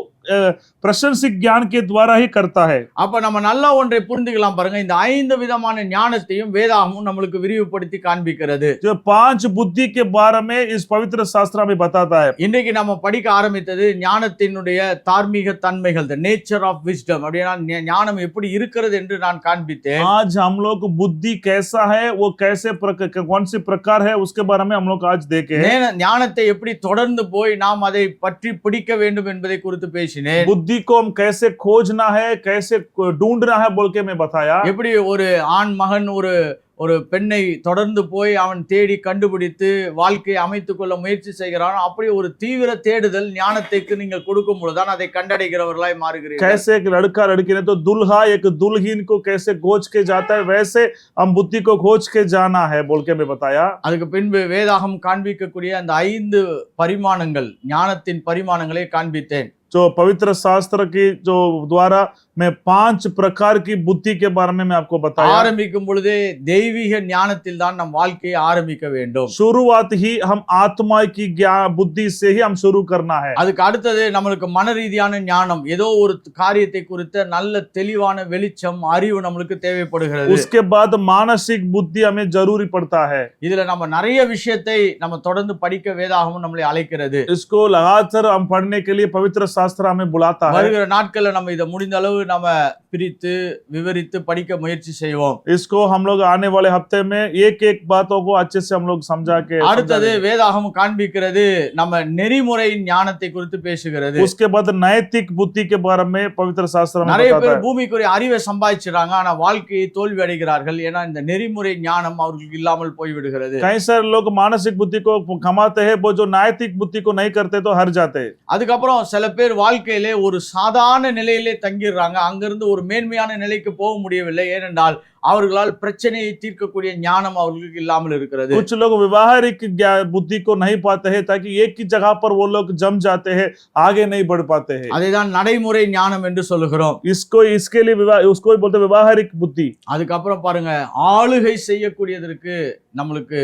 S2: प्रशंसिक ज्ञान के द्वारा ही करता है।
S1: அப்ப நம்ம நல்லா ஒன்றை புரிந்துக்கலாம் பாருங்க, இந்த 5 விதமான ஞானத்தையும் வேதாகமும் நம்மளுக்கு விரிவுபடுத்தி காண்பிக்கிறது.
S2: जो 5 बुद्धि के बारे में इस पवित्र शास्त्र में बताता है।
S1: இன்றைக்கு நம்ம படிக்க ஆரம்பித்தது ஞானத்தினுடைய தார்மீக தன்மைகள், the nature of wisdom. அப்படினா ஞானம் எப்படி இருக்கிறது என்று நான் காண்பித்தேன்.
S2: आज हम लोग बुद्धि कैसा है, वो कैसे कौन सी प्रकार है, उसके बारे में हम लोग आज देखे।
S1: ஞானத்தை எப்படி தொடர்ந்து போய் நாம் அதை பற்றி பிடிக்க வேண்டும் என்பதை குறித்து பேசினேன்.
S2: बुद्धि को हम कैसे खोजना है, कैसे ढूंढना है बोल के मैं बताया।
S1: எப்படி ஒரு ஆண் மகன் ஒரு பெண்ணை தொடர்ந்து போய் அவன் தேடி கண்டுபிடித்து வாழ்க்கையை அமைத்துக் கொள்ள முயற்சி செய்கிறான், அப்படி ஒரு தீவிர தேடுதல் ஞானத்துக்கு நீங்கள் கொடுக்கும் பொழுதுதான் அதை கண்டடைகிறவர்களாய் மாறுகிறீர்கள்.
S2: कैसे एक लड़का लड़की ने तो दुल्हा एक दुल्हीन को कैसे खोज के जाता है, वैसे हम बुद्धि को खोज के जाना है बोल के मैं बताया।
S1: அதுக்கு பின்பு வேதாகம் காண்பிக்கக்கூடிய அந்த 5 பரிமாணங்கள், ஞானத்தின் பரிமாணங்களை காண்பித்தேன்.
S2: जो पवित्र शास्त्र की जो द्वारा मैं 5 प्रकार की बुद्धि के बारे में मैं आपको बताया।
S1: ஆரம்பிக்கும் பொழுதே தெய்வீக ஞானத்தில் தான் நம் வாழ்க்கையை ஆரம்பிக்க வேண்டும்.
S2: शुरुआत ही हम आत्मा की बुद्धि से ही हम शुरू करना है।
S1: அதுக்கு அடுத்தது நம்மளுக்கு மன ரீதியான ஞானம், ஏதோ ஒரு காரியத்தை குறித்த நல்ல தெளிவான வெளிச்சம், அறிவு நம்மளுக்கு தேவைப்படுகிறது.
S2: उसके बाद मानसिक बुद्धि हमें जरूरी पड़ता है।
S1: இதுல நம்ம நிறைய விஷயத்தை நம்ம தொடர்ந்து படிக்க வேதாகமும் நம்மளை அழைக்கிறது.
S2: इसको लगातार हम पढ़ने के लिए पवित्र शास्त्र हमें बुलाता है।
S1: வருகிற நாட்கள்ல நம்ம இதை முடிந்த அளவு நம்ம பிரித்து விவரித்து படிக்க முயற்சி செய்வோம்.
S2: इसको हम लोग आने वाले हफ्ते में एक एक बातों को अच्छे से हम लोग समझा के
S1: அடுத்தது வேதாகம் காண்பிக்கிறது நம்ம நெறிமுறையின் ஞானத்தை குறித்து பேசுகிறது.
S2: उसके बाद नैतिक बुद्धि के बारे में पवित्र शास्त्र में
S1: நிறைய
S2: बताता
S1: பேர்
S2: है।
S1: பூமிக்குரிய அறிவை சம்பாதிச்சிடறாங்க, ஆனா வாழ்க்கையை தோல்வி அடைகிறார்கள். ஏன்னா இந்த நெறிமுறை ஞானம் அவர்களுக்கு இல்லாமல் போய்விடுகிறது.
S2: कई सारे लोग मानसिक बुद्धि को कमाते हैं, वो जो नैतिक बुद्धि को नहीं करते तो हार जाते हैं।
S1: அதுக்கப்புறம் சில பேர் வாழ்க்கையிலே ஒரு சாதாரண நிலையிலே தங்கிடுறாங்க, அங்கிருந்து ஒரு மேன்மையான நிலைக்கு போக முடியவில்லை. ஏனென்றால் அவர்களால் பிரச்சனையை தீர்க்கக்கூடிய ஞானம் அவர்களுக்கு இல்லாமல் இருக்கிறது.
S2: कुछ लोग व्यवहारिक बुद्धि को नहीं पाते हैं, ताकि एक ही जगह पर वो लोग जम जाते हैं, आगे नहीं बढ़ पाते हैं।
S1: அதைதான் நடைமுறை ஞானம் என்று சொல்லுகிறோம்.
S2: इसके लिए उसको ही बोलते व्यवहारिक बुद्धि।
S1: அதுக்கப்புறம் பாருங்க, ஆளுகை செய்யக்கூடியதற்கு நம்மளுக்கு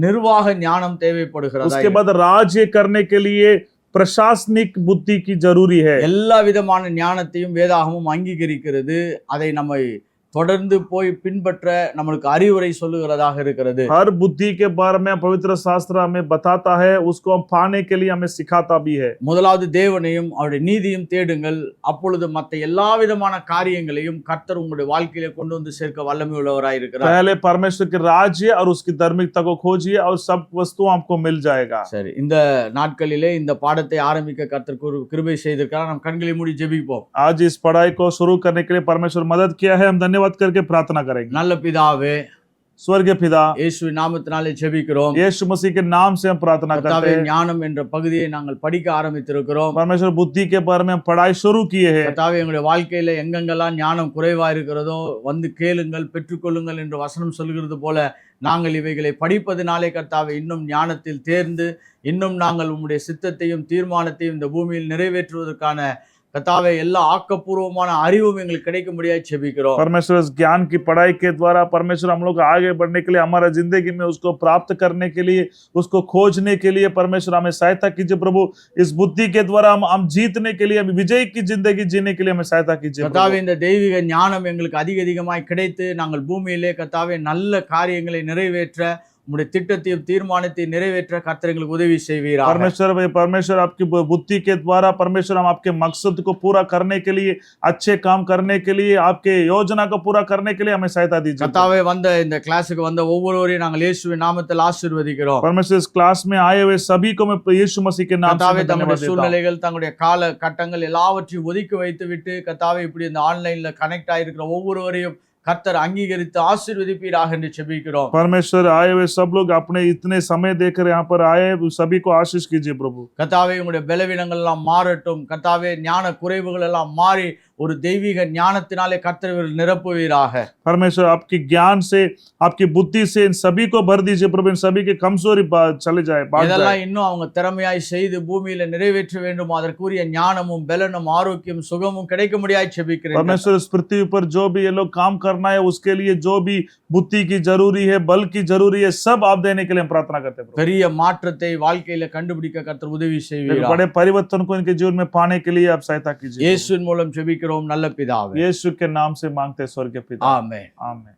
S1: நிர்வாக ஞானம் தேவைப்படுகிறது.
S2: उसके बाद राज्य करने के लिए प्रशासनिक बुद्धि की जरूरी है।
S1: எல்லா விதமான ஞானத்தையும் வேதாகமும் அங்கீகரிக்கிறது. அதை நம்மை தொடர்ந்து போய் பின்பற்ற நம்மளுக்கு அறிவுரை சொல்லுகிறதாக இருக்கிறது.
S2: हर बुद्धि के बारे में पवित्र शास्त्र हमें बताता है, उसको हम पाने के लिए हमें सिखाता भी है।
S1: முதலாவது தேவனையும் அவருடைய நீதியும் தேடுங்கள், அப்பொழுது மற்ற எல்லா விதமான காரியங்களையும் கர்த்தர் உங்களுடைய வாழ்க்கையில கொண்டு வந்து சேர்க்க வல்லமை உள்ளவராய் இருக்கிறார்.
S2: पहले परमेश्वर के राज्य और उसकी धार्मिकता को खोजिए और सब वस्तु आपको मिल जाएगा।
S1: சரி, இந்த நாட்களிலே இந்த பாடத்தை ஆரம்பிக்க கர்த்தர் கிருபை செய்திருக்கிறார். நாம் கண்களை மூடி ஜெபிப்போம்.
S2: आज इस पढ़ाई को शुरू करने के लिए परमेश्वर मदद किया है, हम धन्यवाद करके प्रार्थना करेंगे।
S1: நல்ல பிதாவே,
S2: स्वर्गीय पिता,
S1: இயேசுவின் நாமத்தினாலே ஜெபிக்கிறோம்.
S2: यीशु मसीह के नाम से हम प्रार्थना करते
S1: கர்த்தாவே,
S2: हैं।
S1: ஞானம் என்ற பகுதியை நாங்கள் படிக்க ஆரம்பித்திருக்கிறோம்.
S2: परमेश्वर बुद्धि के बारे में हम पढ़ाई शुरू किए हैं।
S1: கர்த்தாவே, எங்களுடைய வாழ்க்கையில எங்கெங்கெல்லாம் ஞானம் குறைவா இருக்கிறதோ வந்து கேளுங்கள், பெற்றுக்கொள்ளுங்கள் என்று வசனம் சொல்கிறது போல நாங்கள் இவைகளை படிப்பதினாலே கர்த்தாவே இன்னும் ஞானத்தில் தேர்ந்து இன்னும் நாங்கள் உம்முடைய சித்தத்தையும் தீர்மானத்தையும் இந்த பூமியில் நிறைவேற்றுவதற்கான கர்த்தாவே எல்லா ஆக்கப்பூர்வமான அறிவும் எங்களுக்கு கிடைக்க முடியாது ஜெபிக்கிறோம்.
S2: परमेश्वर इस ज्ञान की पढ़ाई के द्वारा परमेश्वर हम लोग आगे बढ़ने के लिए, हमारा जिंदगी में उसको प्राप्त करने के लिए, उसको खोजने के लिए परमेश्वर हमें सहायता कीजिए प्रभु। इस बुद्धि के द्वारा हम जीतने के लिए, हम विजय की जिंदगी जीने के लिए हमें सहायता कीजिए
S1: கர்த்தாவே, இந்த தெய்வீக ஞானம் எங்களுக்கு அதிகமாய் கிடைத்து நாங்கள் பூமியிலே கர்த்தாவே நல்ல காரியங்களை நிறைவேற்ற உம்முடைய திட்டத்தையும் தீர்மானத்தையும் நிறைவேற்ற கர்த்தர் எங்களுக்கு உதவி செய்வீராக.
S2: परमेश्वर आपकी बुद्धि के द्वारा परमेश्वर हम आपके मकसद को पूरा करने के लिए, अच्छे काम करने के लिए, आपके योजना को पूरा करने के लिए हमें सहायता दीजिए।
S1: கர்த்தாவே, வந்த இந்த கிளாஸுக்கு வந்த ஒவ்வொருவரையும் நாங்கள் இயேசுவின் நாமத்தில் ஆசீர்வதிக்கிறோம்.
S2: परमेश्वर इस क्लास में आए हुए सभी को मैं यीशु मसीह के नाम से
S1: கர்த்தாவே,
S2: धन्यवाद
S1: தங்களுடைய
S2: देता हूं।
S1: சூழ்நிலைகள் தங்களுடைய கால கட்டங்கள் எல்லாவற்றையும் ஒதுக்கி வைத்து விட்டு கர்த்தாவே இப்படி இந்த ஆன்லைன்ல கனெக்ட் ஆயிருக்கிற ஒவ்வொருவரையும் கர்த்தர் அங்கீகரித்து ஆசீர்வதிப்பீராக என்று ஜெபிக்கிறோம்.
S2: परमेश्वर आए हुए सब लोग अपने इतने समय देकर यहाँ पर आए, सभी को आशीष कीजिए प्रभु।
S1: கர்த்தாவே, உங்களுடைய பலவீனங்கள் எல்லாம் மாறட்டும். கர்த்தாவே, ஞான குறைவுகள் எல்லாம் மாறி ஒரு தெய்வீக ஞானத்தினாலே கர்த்தர் நிரப்புவீராக.
S2: परमेश्वर आपकी ज्ञान से, आपकी बुद्धि से इन सभी को भर दीजिए प्रभु। इन सभी की कमजोरी चले जाए, बांट जाए।
S1: இதெல்லாம் இன்னும் அவங்க திறமையாய் செய்து பூமியில நிறைவேற்ற வேண்டும். அதற்குரிய ஞானமும் பலனும் ஆரோக்கியம் சுகமும் கிடைக்க முடியாது ஜெபிக்கிறேன்.
S2: परमेश्वर इस पृथ्वी पर जो भी ये लोग काम करना है, उसके लिए जो भी बुद्धि की जरूरी है, बल की जरूरी है, सब आप देने के लिए हम प्रार्थना करते हैं प्रभु।
S1: பெரிய மாற்றத்தை வாழ்க்கையில கண்டுபிடிக்க கர்த்தர் உதவி
S2: एक
S1: செய்வீராக.
S2: बड़े परिवर्तन को इनके जीवन में पाने के लिए आप सहायता कीजिए।
S1: இயேசுவின் மூலம் ஜெபிக்கிறோம் நல்ல பிதாவே.
S2: यीशु के नाम से मांगते हैं स्वर्गीय पिता,
S1: ஆமென்.
S2: आमीन।